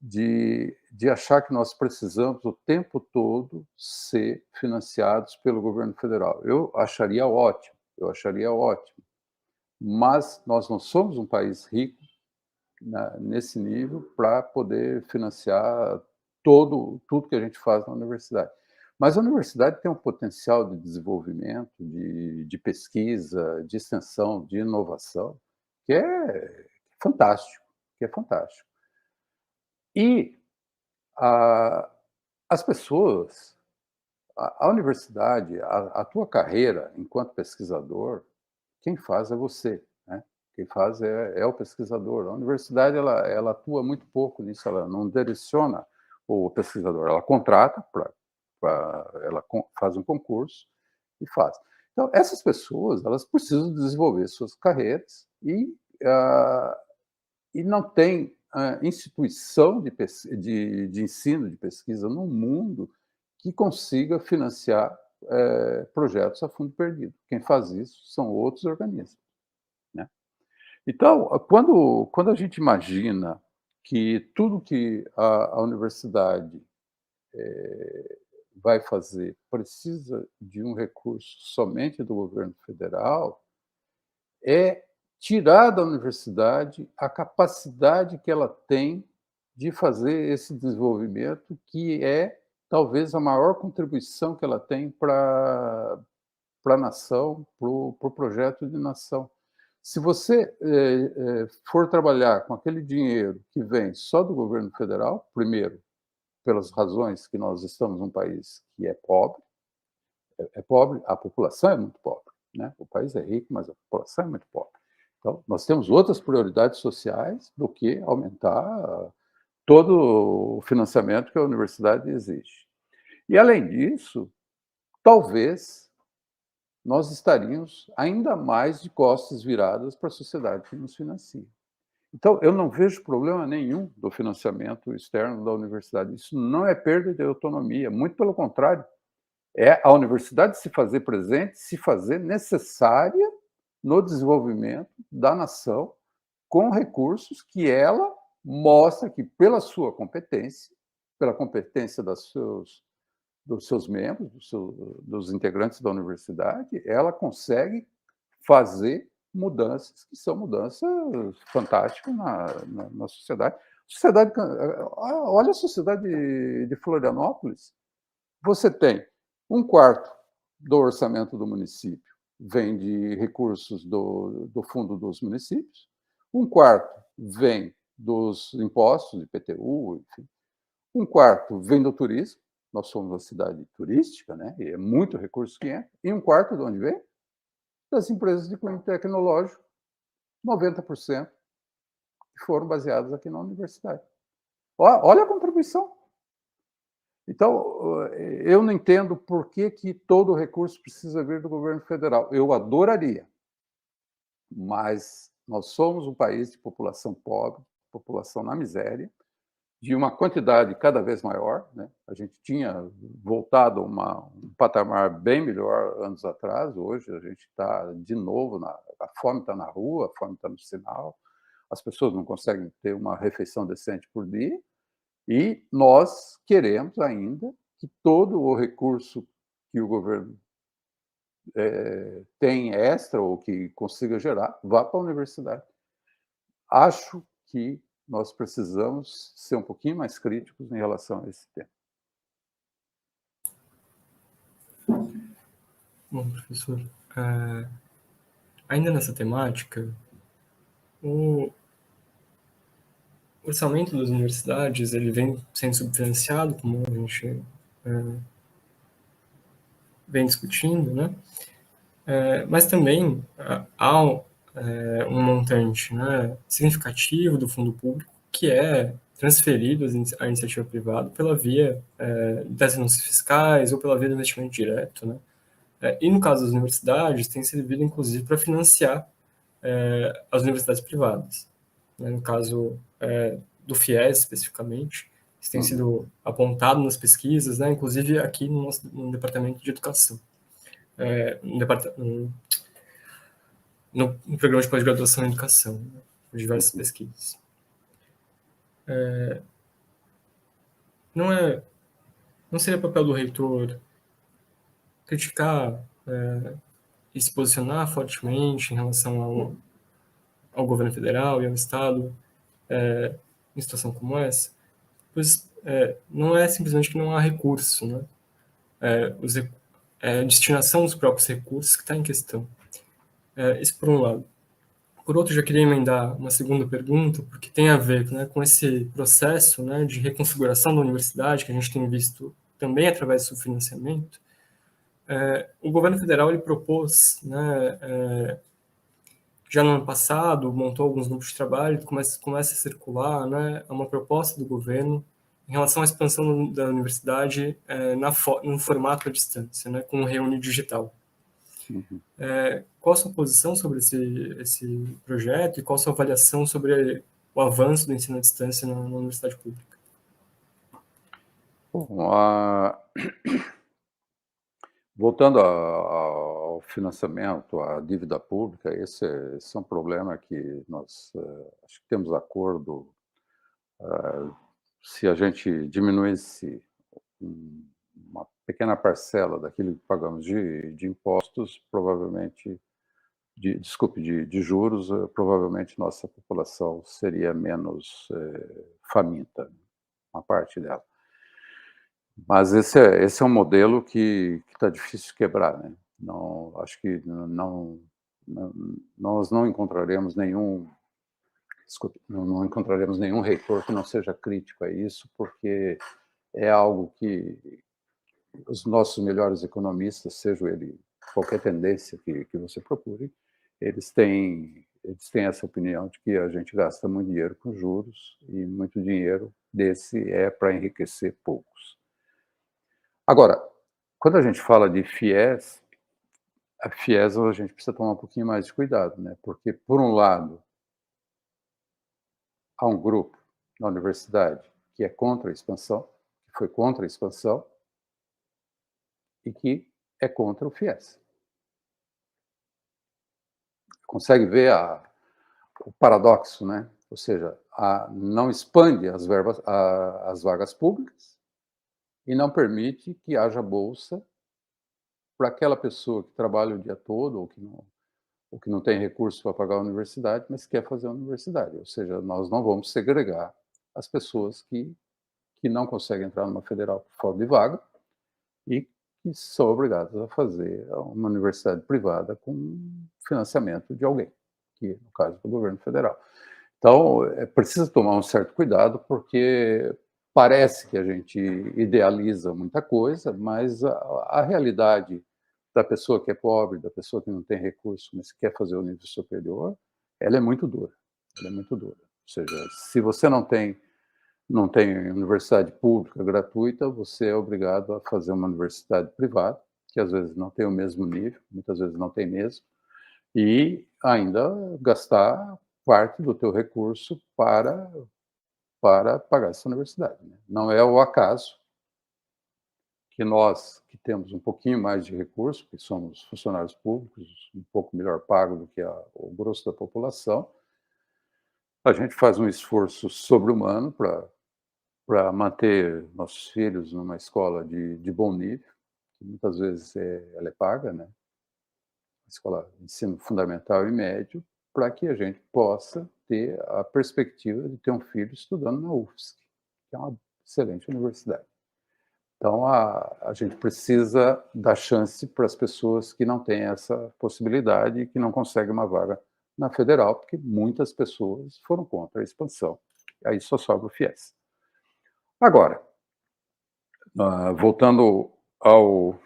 de de achar que nós precisamos o tempo todo ser financiados pelo governo federal. Eu acharia ótimo, mas nós não somos um país rico, né, nesse nível para poder financiar tudo que a gente faz na universidade. Mas a universidade tem um potencial de desenvolvimento, de pesquisa, de extensão, de inovação, que é fantástico, que é fantástico. E a as pessoas, a universidade, a tua carreira enquanto pesquisador, quem faz é você, né. Quem faz é o pesquisador. A universidade ela atua muito pouco nisso, ela não direciona o pesquisador, ela contrata pra ela faz um concurso e faz. Então essas pessoas, elas precisam desenvolver suas carreiras e não tem, instituição de ensino, de pesquisa no mundo que consiga financiar, projetos a fundo perdido. Quem faz isso são outros organismos, né. Então, quando a gente imagina que tudo que a universidade, vai fazer precisa de um recurso somente do governo federal, é tirar da universidade a capacidade que ela tem de fazer esse desenvolvimento, que é talvez a maior contribuição que ela tem para a nação, para o projeto de nação. Se você for trabalhar com aquele dinheiro que vem só do governo federal, primeiro, pelas razões que nós estamos num país que é pobre, pobre, a população é muito pobre, né? O país é rico, mas a população é muito pobre. Então, nós temos outras prioridades sociais do que aumentar todo o financiamento que a universidade exige. E, além disso, talvez nós estaríamos ainda mais de costas viradas para a sociedade que nos financia. Então, eu não vejo problema nenhum do financiamento externo da universidade. Isso não é perda de autonomia, muito pelo contrário, é a universidade se fazer presente, se fazer necessária no desenvolvimento da nação, com recursos que ela mostra que, pela sua competência, pela competência dos seus membros, dos integrantes da universidade, ela consegue fazer mudanças que são mudanças fantásticas na sociedade. Olha a sociedade de Florianópolis. Você tem um quarto do orçamento do município vem de recursos do fundo dos municípios, um quarto vem dos impostos, IPTU, enfim, um quarto vem do turismo, nós somos uma cidade turística, né, e é muito recurso que entra, e um quarto de onde vem? Das empresas de cunho tecnológico, 90% que foram baseadas aqui na universidade. Olha a contribuição. Então, eu não entendo por que todo o recurso precisa vir do governo federal. Eu adoraria, mas nós somos um país de população pobre, população na miséria, de uma quantidade cada vez maior, né. A gente tinha voltado a um patamar bem melhor anos atrás, hoje a gente está de novo a fome está na rua, a fome está no sinal, as pessoas não conseguem ter uma refeição decente por dia, e nós queremos ainda que todo o recurso que o governo tem extra ou que consiga gerar, vá para a universidade. Acho que nós precisamos ser um pouquinho mais críticos em relação a esse tema. Bom, professor, ainda nessa temática, o orçamento das universidades ele vem sendo subfinanciado, como a gente vem discutindo, né? Mas também há um montante, né, significativo do fundo público que é transferido à iniciativa privada pela via das renúncias fiscais ou pela via do investimento direto, né? E no caso das universidades, tem servido inclusive para financiar as universidades privadas, né? No caso do FIES especificamente, Isso tem sido apontado nas pesquisas, né, inclusive aqui no departamento de educação, no programa de pós-graduação em educação, né, por diversas pesquisas. Não seria papel do reitor criticar e se posicionar fortemente em relação ao governo federal e ao Estado em situação como essa? Pois não é simplesmente que não há recurso, né? A destinação dos próprios recursos que está em questão. Isso por um lado. Por outro, já queria emendar uma segunda pergunta, porque tem a ver, né, com esse processo, né, de reconfiguração da universidade, que a gente tem visto também através do subfinanciamento. O governo federal ele propôs, né, já no ano passado, montou alguns grupos de trabalho, começa a circular, né, uma proposta do governo em relação à expansão da universidade no formato à distância, né, com o Reúne Digital. Qual a sua posição sobre esse projeto e qual a sua avaliação sobre o avanço do ensino à distância na universidade pública? Bom, voltando ao financiamento, à dívida pública, esse é um problema que nós acho que temos acordo. Se a gente diminuísse uma pequena parcela daquilo que pagamos de impostos, provavelmente, de juros, provavelmente nossa população seria menos faminta, uma parte dela. Mas esse é um modelo que está difícil de quebrar, né? Não, acho que nós não encontraremos não encontraremos nenhum reitor que não seja crítico a isso, porque é algo que os nossos melhores economistas, seja ele qualquer tendência que você procure, eles têm essa opinião de que a gente gasta muito dinheiro com juros e muito dinheiro desse é para enriquecer poucos. Agora, quando a gente fala de a FIES a gente precisa tomar um pouquinho mais de cuidado, né? Porque, por um lado, há um grupo na universidade que é contra a expansão, que foi contra a expansão e que é contra o FIES. Consegue ver o paradoxo, né? Ou seja, não expande as vagas públicas e não permite que haja bolsa para aquela pessoa que trabalha o dia todo ou que não tem recurso para pagar a universidade, mas quer fazer a universidade. Ou seja, nós não vamos segregar as pessoas que não conseguem entrar numa federal por falta de vaga e que são obrigadas a fazer uma universidade privada com financiamento de alguém, que no caso do governo federal. Então, precisa tomar um certo cuidado, porque parece que a gente idealiza muita coisa, mas a realidade da pessoa que é pobre, da pessoa que não tem recurso, mas quer fazer o nível superior, ela é muito dura. Ela é muito dura. Ou seja, se você não tem universidade pública gratuita, você é obrigado a fazer uma universidade privada, que às vezes não tem o mesmo nível, muitas vezes não tem mesmo, e ainda gastar parte do teu recurso para pagar essa universidade, né? Não é o acaso que nós, que temos um pouquinho mais de recurso, que somos funcionários públicos, um pouco melhor pago do que o grosso da população, a gente faz um esforço sobre-humano para manter nossos filhos numa escola de bom nível, que muitas vezes ela é paga, né? Escola de ensino fundamental e médio, para que a gente possa ter a perspectiva de ter um filho estudando na UFSC, que é uma excelente universidade. Então, a gente precisa dar chance para as pessoas que não têm essa possibilidade e que não conseguem uma vaga na federal, porque muitas pessoas foram contra a expansão. Aí só sobra o FIES. Agora, voltando ao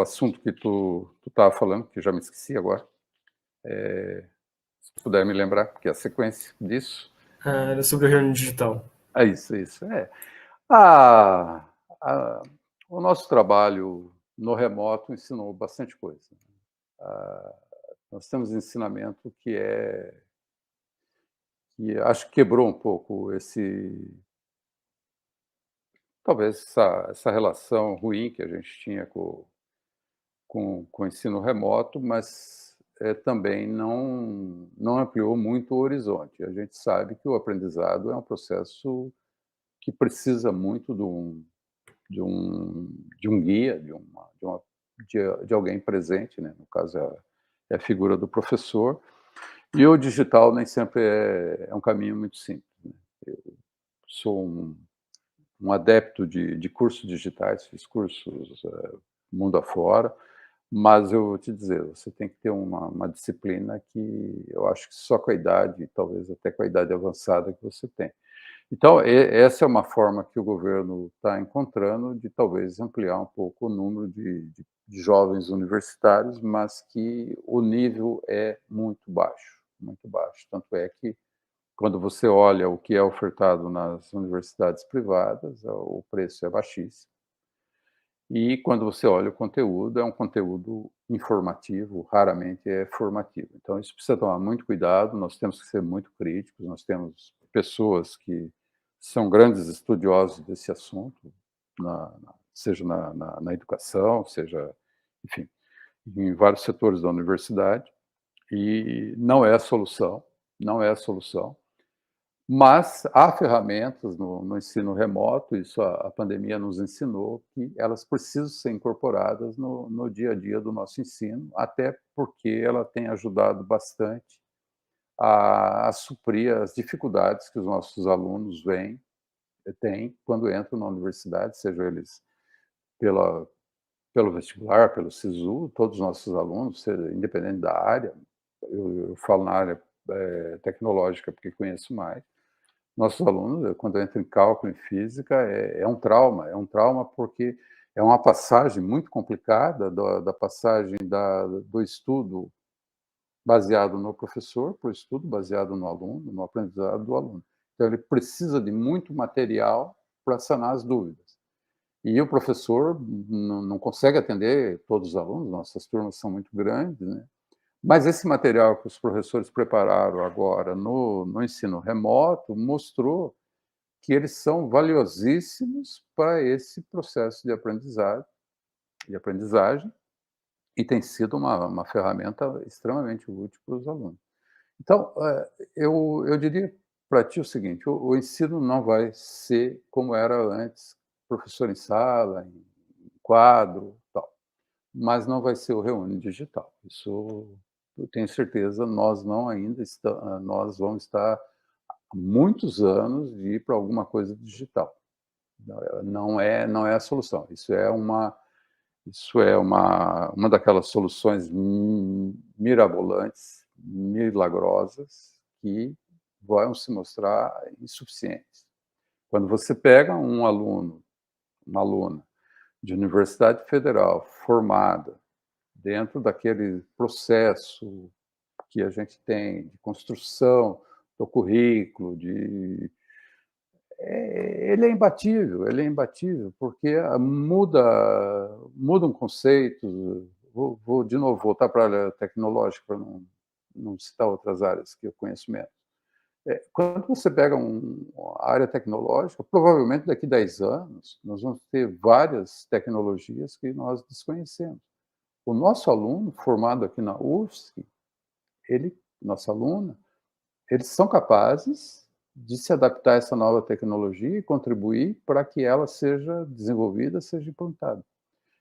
assunto que tu estava falando, que eu já me esqueci agora, se puder me lembrar, que é a sequência disso. Era sobre o Reúne Digital. É isso, isso. A, a, o nosso trabalho no remoto ensinou bastante coisa. Nós temos ensinamento que acho que quebrou um pouco talvez essa relação ruim que a gente tinha com o ensino remoto, mas, também não ampliou muito o horizonte. A gente sabe que o aprendizado é um processo que precisa muito de um de um guia, de alguém presente, né, no caso é a figura do professor, e o digital nem sempre é um caminho muito simples, né. Eu sou um adepto de cursos digitais, fiz cursos, mundo afora, mas eu vou te dizer, você tem que ter uma disciplina que eu acho que só com a idade, talvez até com a idade avançada que você tem. Então, essa é uma forma que o governo está encontrando de talvez ampliar um pouco o número de jovens universitários, mas que o nível é muito baixo, muito baixo. Tanto é que, quando você olha o que é ofertado nas universidades privadas, o preço é baixíssimo. E quando você olha o conteúdo, é um conteúdo informativo, raramente é formativo. Então, isso precisa tomar muito cuidado, nós temos que ser muito críticos, nós temos pessoas que são grandes estudiosos desse assunto, seja na educação, seja, enfim, em vários setores da universidade, e não é a solução, não é a solução. Mas há ferramentas no ensino remoto, isso a pandemia nos ensinou, que elas precisam ser incorporadas no dia a dia do nosso ensino, até porque ela tem ajudado bastante a suprir as dificuldades que os nossos alunos têm quando entram na universidade, sejam eles pela pelo vestibular, pelo SISU, todos os nossos alunos, independente da área, eu falo na área, tecnológica, porque conheço mais. Nossos alunos, quando entram em cálculo, em física, é um trauma porque é uma passagem muito complicada da passagem do estudo baseado no professor para o estudo baseado no aluno, no aprendizado do aluno. Então ele precisa de muito material para sanar as dúvidas. E o professor não consegue atender todos os alunos, nossas turmas são muito grandes, né? Mas esse material que os professores prepararam agora no ensino remoto mostrou que eles são valiosíssimos para esse processo de aprendizagem, e tem sido uma ferramenta extremamente útil para os alunos. Então, eu diria para ti o seguinte: o ensino não vai ser como era antes, professor em sala, em quadro, tal, mas não vai ser o reúne digital. Isso eu tenho certeza, nós vamos estar há muitos anos de ir para alguma coisa digital. Não é a solução. Isso é uma daquelas soluções mirabolantes, milagrosas, que vão se mostrar insuficientes. Quando você pega um aluno, uma aluna de universidade federal formada dentro daquele processo que a gente tem de construção do currículo, ele é imbatível, porque mudam conceitos. Vou de novo voltar para a área tecnológica, para não citar outras áreas que eu conheço menos. Quando você pega a área tecnológica, provavelmente daqui a 10 anos, nós vamos ter várias tecnologias que nós desconhecemos. O nosso aluno formado aqui na UFSC, nossa aluna, eles são capazes de se adaptar a essa nova tecnologia e contribuir para que ela seja desenvolvida, seja implantada.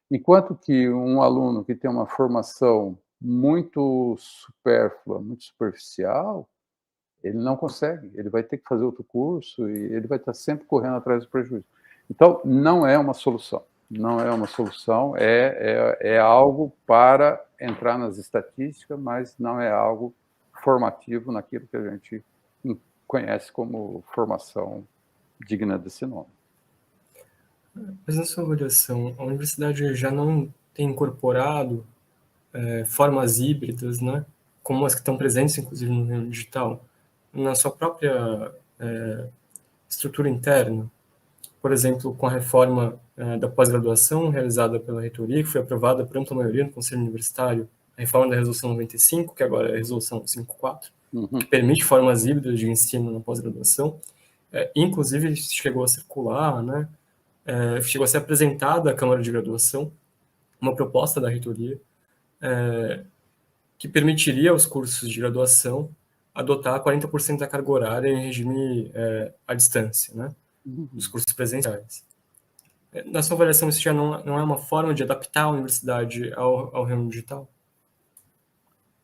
Enquanto que um aluno que tem uma formação muito supérflua, muito superficial, ele não consegue, ele vai ter que fazer outro curso e ele vai estar sempre correndo atrás do prejuízo. Então, não é uma solução, não é uma solução, é algo para entrar nas estatísticas, mas não é algo formativo naquilo que a gente conhece como formação digna desse nome. Mas na sua avaliação, a universidade já não tem incorporado formas híbridas, né, como as que estão presentes, inclusive, no meio digital, na sua própria estrutura interna? Por exemplo, com a reforma da pós-graduação realizada pela reitoria, que foi aprovada por ampla maioria no Conselho Universitário, a reforma da Resolução 95, que agora é a Resolução 54, que permite formas híbridas de ensino na pós-graduação, inclusive chegou a circular, né, chegou a ser apresentada à Câmara de Graduação uma proposta da reitoria que permitiria aos cursos de graduação adotar 40% da carga horária em regime à distância, né? Dos cursos presenciais. Na sua avaliação, isso já não é uma forma de adaptar a universidade ao reino digital?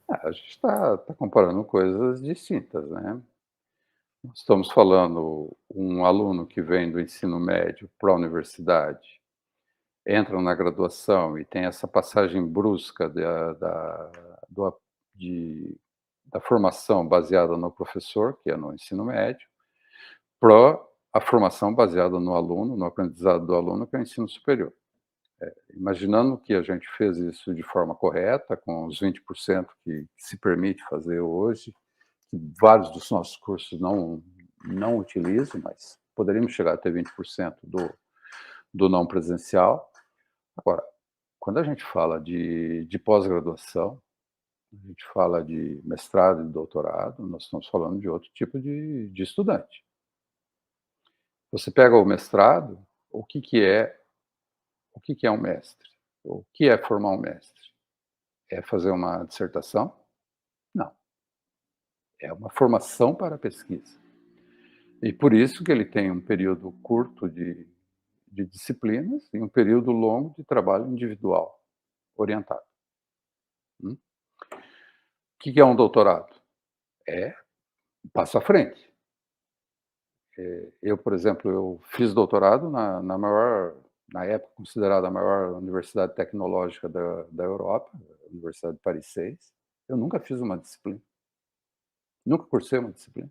A gente está comparando coisas distintas, né. Nós estamos falando um aluno que vem do ensino médio para a universidade, entra na graduação e tem essa passagem brusca do a de da formação baseada no professor, que é no ensino médio, para a formação baseada no aluno, no aprendizado do aluno, que é o ensino superior. Imaginando que a gente fez isso de forma correta, com os 20% que se permite fazer hoje, que vários dos nossos cursos não utilizam, mas poderíamos chegar a ter 20% do não presencial. Agora, quando a gente fala de pós-graduação, a gente fala de mestrado e doutorado, nós estamos falando de outro tipo de estudante. Você pega o mestrado, o que é um mestre? O que é formar um mestre? É fazer uma dissertação? Não, é uma formação para a pesquisa. E por isso que ele tem um período curto de disciplinas e um período longo de trabalho individual, orientado. O que é um doutorado? É um passo à frente. Eu, por exemplo, eu fiz doutorado na época considerada a maior universidade tecnológica da Europa, a Universidade de Paris 6. Eu nunca fiz uma disciplina, nunca cursei uma disciplina,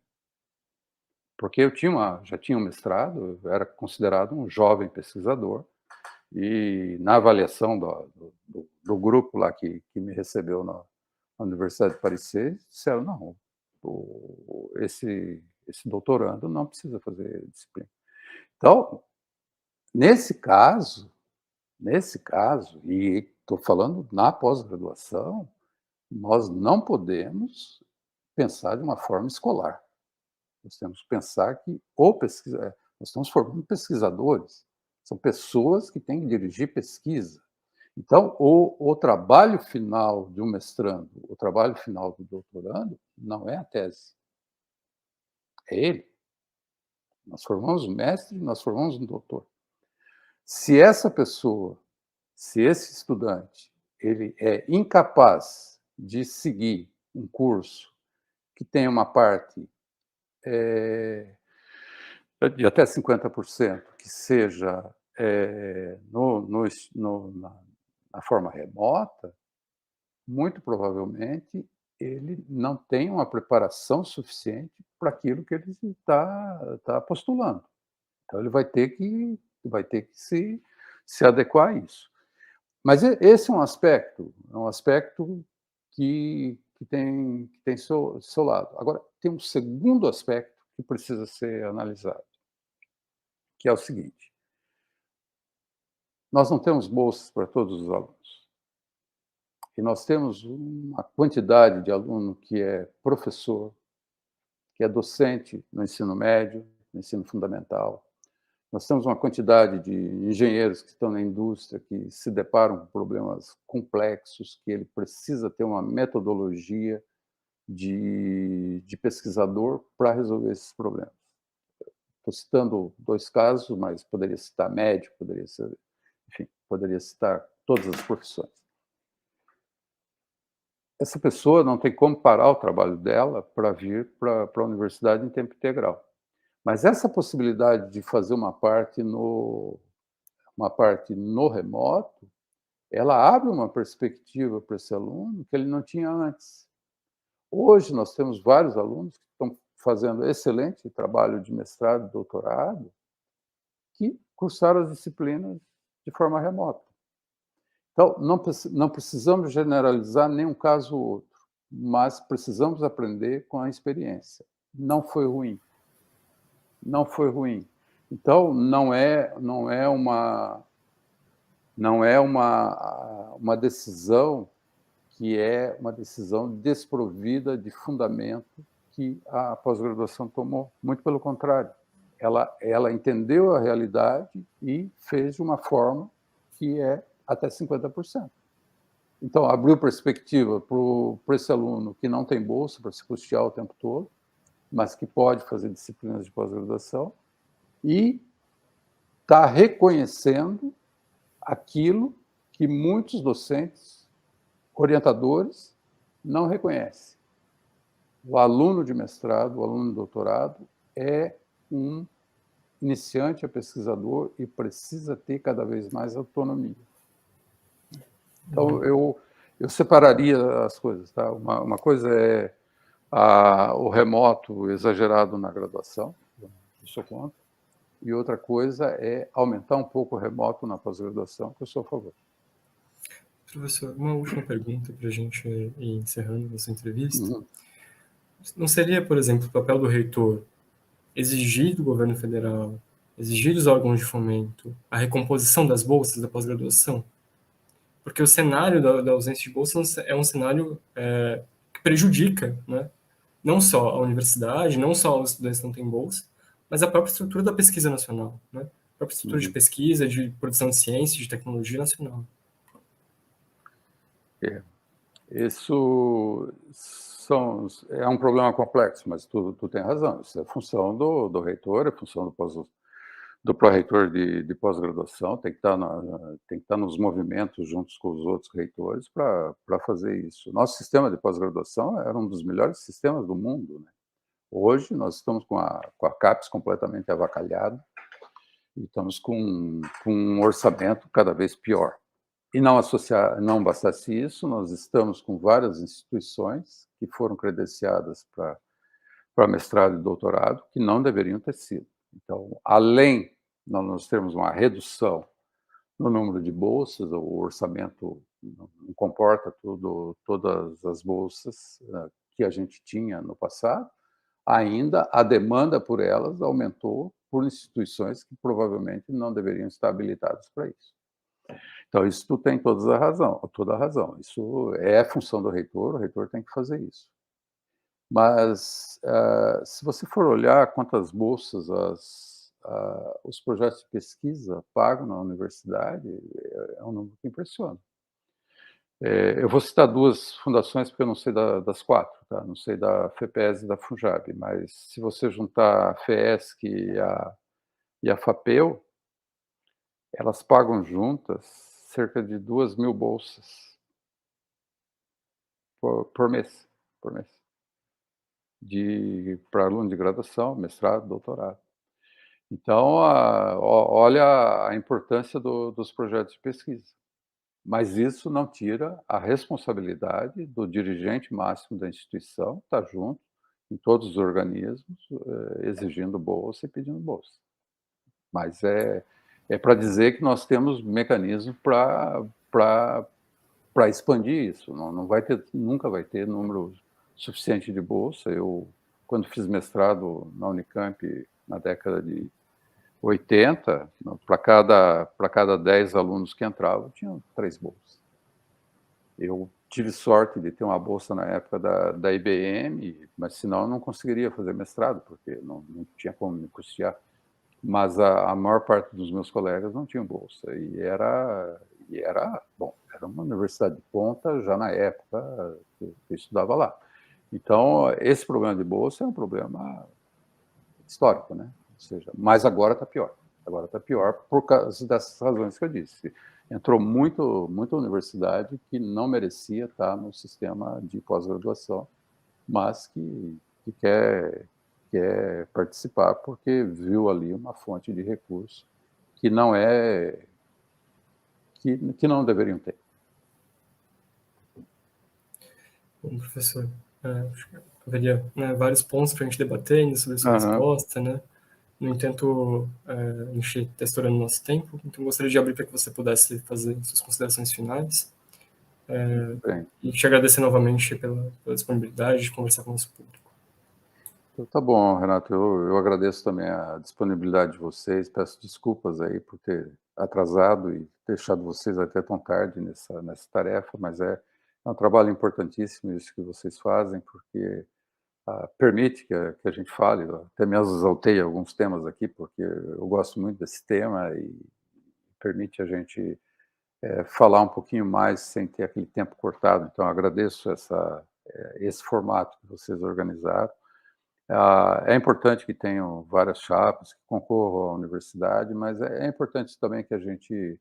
porque já tinha um mestrado, eu era considerado um jovem pesquisador, e na avaliação do grupo lá que me recebeu na Universidade de Paris 6, disseram: "Não, esse doutorando não precisa fazer disciplina". Então, nesse caso, e estou falando na pós-graduação, nós não podemos pensar de uma forma escolar. Nós temos que pensar que nós estamos formando pesquisadores, são pessoas que têm que dirigir pesquisa. Então, o trabalho final de um mestrando, o trabalho final do doutorando, não é a tese, é ele. Nós formamos um mestre, nós formamos um doutor. Se essa pessoa, se esse estudante, ele é incapaz de seguir um curso que tem uma parte de até 50% que seja no, no, es- no, na forma remota, muito provavelmente ele não tem uma preparação suficiente para aquilo que ele está postulando. Então ele vai ter que se adequar a isso. Mas esse é um aspecto que tem seu lado. Agora, tem um segundo aspecto que precisa ser analisado, que é o seguinte: nós não temos bolsas para todos os alunos. E nós temos uma quantidade de aluno que é professor, que é docente no ensino médio, no ensino fundamental. Nós temos uma quantidade de engenheiros que estão na indústria, que se deparam com problemas complexos, que ele precisa ter uma metodologia de pesquisador para resolver esses problemas. Estou citando 2 casos, mas poderia citar médico, poderia citar todas as profissões. Essa pessoa não tem como parar o trabalho dela para vir para a universidade em tempo integral. Mas essa possibilidade de fazer uma parte no remoto, ela abre uma perspectiva para esse aluno que ele não tinha antes. Hoje nós temos vários alunos que estão fazendo excelente trabalho de mestrado e doutorado, que cursaram as disciplinas de forma remota. Então, não precisamos generalizar nenhum caso ou outro, mas precisamos aprender com a experiência. Não foi ruim, não foi ruim. Então, não é uma decisão que é uma decisão desprovida de fundamento que a pós-graduação tomou. Muito pelo contrário, ela entendeu a realidade e fez de uma forma que é até 50%. Então, abriu perspectiva para esse aluno que não tem bolsa para se custear o tempo todo, mas que pode fazer disciplinas de pós-graduação, e está reconhecendo aquilo que muitos docentes, orientadores, não reconhecem. O aluno de mestrado, o aluno de doutorado, é um iniciante, é pesquisador e precisa ter cada vez mais autonomia. Então, eu separaria as coisas. Tá? Uma coisa é o remoto exagerado na graduação, eu sou contra, e outra coisa é aumentar um pouco o remoto na pós-graduação, que eu sou a favor. Professor, uma última pergunta para a gente ir encerrando nossa entrevista. Não seria, por exemplo, o papel do reitor exigir do governo federal, exigir dos órgãos de fomento a recomposição das bolsas da pós-graduação? Porque o cenário da ausência de bolsa é um cenário que prejudica, né? Não só a universidade, não só os estudantes que não têm bolsa, mas a própria estrutura da pesquisa nacional, né? A própria estrutura de pesquisa, de produção de ciência, de tecnologia nacional. Isso é um problema complexo, mas tu tem razão. Isso é função do reitor, é função do pró-reitor de pós-graduação, tem que estar nos movimentos juntos com os outros reitores para fazer isso. Nosso sistema de pós-graduação era um dos melhores sistemas do mundo, né? Hoje nós estamos com a CAPES completamente avacalhada e estamos com um orçamento cada vez pior. E não bastasse isso, nós estamos com várias instituições que foram credenciadas para mestrado e doutorado que não deveriam ter sido. Então, além de nós termos uma redução no número de bolsas, o orçamento não comporta todas as bolsas que a gente tinha no passado, ainda a demanda por elas aumentou por instituições que provavelmente não deveriam estar habilitadas para isso. Então, isso tu tem toda a razão. Isso é função do reitor, o reitor tem que fazer isso. Mas, se você for olhar quantas bolsas os projetos de pesquisa pagam na universidade, é um número que impressiona. Eu vou citar duas fundações, porque eu não sei das quatro, tá? Não sei da FEPES e da FUNJAB, mas se você juntar a FEESC e a FAPEU, elas pagam juntas cerca de 2.000 bolsas por mês, para aluno de graduação, mestrado, doutorado. Então, olha a importância dos projetos de pesquisa. Mas isso não tira a responsabilidade do dirigente máximo da instituição estar junto em todos os organismos, exigindo bolsa e pedindo bolsa. Mas é para dizer que nós temos mecanismos para expandir isso. Não vai ter, nunca vai ter número suficiente de bolsa. Eu, quando fiz mestrado na Unicamp na década de 80, para cada 10 alunos que entravam, tinham 3 bolsas. Eu tive sorte de ter uma bolsa na época da IBM, mas senão eu não conseguiria fazer mestrado, porque não tinha como me custear. Mas a maior parte dos meus colegas não tinham bolsa, e era uma universidade de ponta já na época que eu estudava lá. Então, esse problema de bolsa é um problema histórico, né? Ou seja, mas agora está pior. Agora está pior por causa dessas razões que eu disse. Entrou muita universidade que não merecia estar no sistema de pós-graduação, mas que quer participar porque viu ali uma fonte de recurso que não deveriam ter. Bom, professor, acho que haveria vários pontos para a gente debater ainda sobre a sua resposta, né? No entanto, a gente está estourando nosso tempo, então gostaria de abrir para que você pudesse fazer suas considerações finais. E te agradecer novamente pela disponibilidade de conversar com o nosso público. Então, tá bom, Renato, eu agradeço também a disponibilidade de vocês, peço desculpas aí por ter atrasado e deixado vocês até tão tarde nessa tarefa, mas é um trabalho importantíssimo isso que vocês fazem, porque permite que a gente fale, eu até me exaltei alguns temas aqui, porque eu gosto muito desse tema e permite a gente falar um pouquinho mais sem ter aquele tempo cortado. Então, eu agradeço esse formato que vocês organizaram. É importante que tenham várias chapas que concorram à universidade, mas é importante também que a gente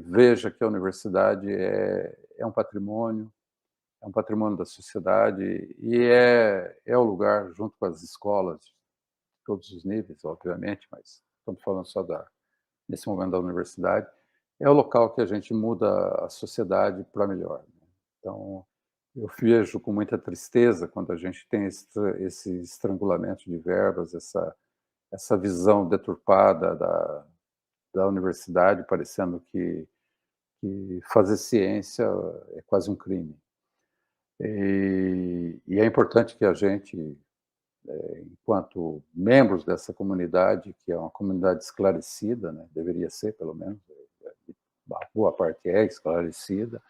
veja que a universidade é um patrimônio da sociedade e é o lugar, junto com as escolas, de todos os níveis, obviamente, mas estamos falando só nesse momento da universidade, é o local que a gente muda a sociedade para melhor, né. Então, eu vejo com muita tristeza quando a gente tem esse estrangulamento de verbas, essa visão deturpada da universidade, parecendo que fazer ciência é quase um crime. E é importante que a gente, enquanto membros dessa comunidade, que é uma comunidade esclarecida, né, deveria ser pelo menos, a boa parte é esclarecida,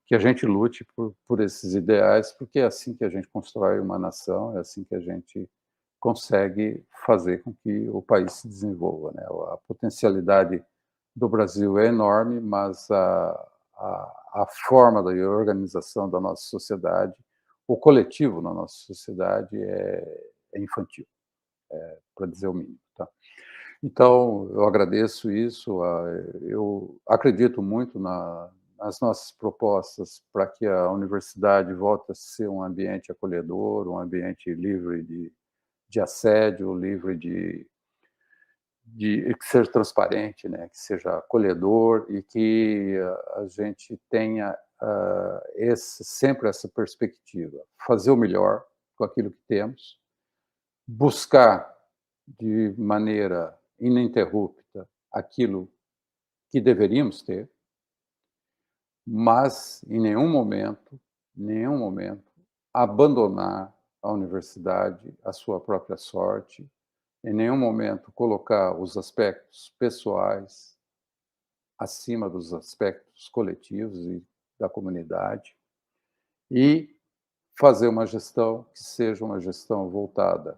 que a gente lute por esses ideais, porque é assim que a gente constrói uma nação, é assim que a gente consegue fazer com que o país se desenvolva, né. A potencialidade do Brasil é enorme, mas a forma da organização da nossa sociedade, o coletivo na nossa sociedade é infantil, para dizer o mínimo, tá. Então, eu agradeço isso, eu acredito muito nas nossas propostas para que a universidade volte a ser um ambiente acolhedor, um ambiente livre de assédio, livre de ser transparente, né, que seja acolhedor e que a gente tenha, sempre essa perspectiva, fazer o melhor com aquilo que temos, buscar de maneira ininterrupta aquilo que deveríamos ter, mas nenhum momento, abandonar a universidade à sua própria sorte, em nenhum momento colocar os aspectos pessoais acima dos aspectos coletivos e da comunidade, e fazer uma gestão que seja uma gestão voltada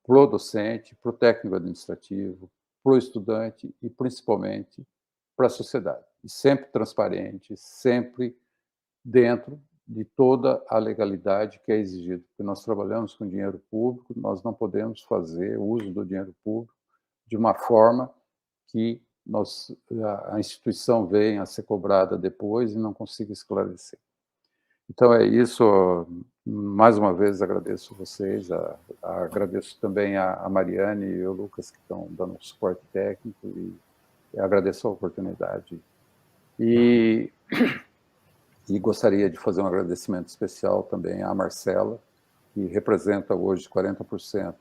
para o docente, para o técnico administrativo, para o estudante e, principalmente, para a sociedade. E sempre transparente, sempre dentro de toda a legalidade que é exigida. Porque nós trabalhamos com dinheiro público, nós não podemos fazer uso do dinheiro público de uma forma que a instituição venha a ser cobrada depois e não consiga esclarecer. Então é isso, mais uma vez agradeço vocês, agradeço também a Mariane e o Lucas que estão dando suporte técnico e agradeço a oportunidade. E gostaria de fazer um agradecimento especial também à Marcela, que representa hoje 40%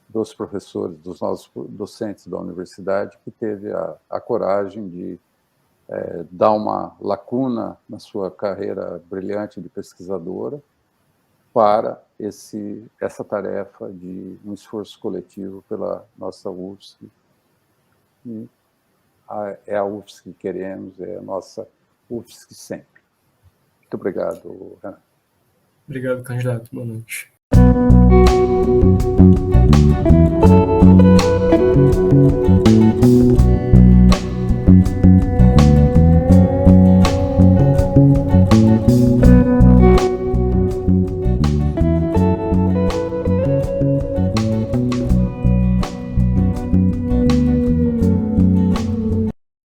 dos professores, dos nossos docentes da universidade, que teve a coragem de dar uma lacuna na sua carreira brilhante de pesquisadora para essa tarefa de um esforço coletivo pela nossa UFSC. E é a UFSC que queremos, é a nossa UFSC sempre. Muito obrigado, Renato. Obrigado, candidato. Boa noite.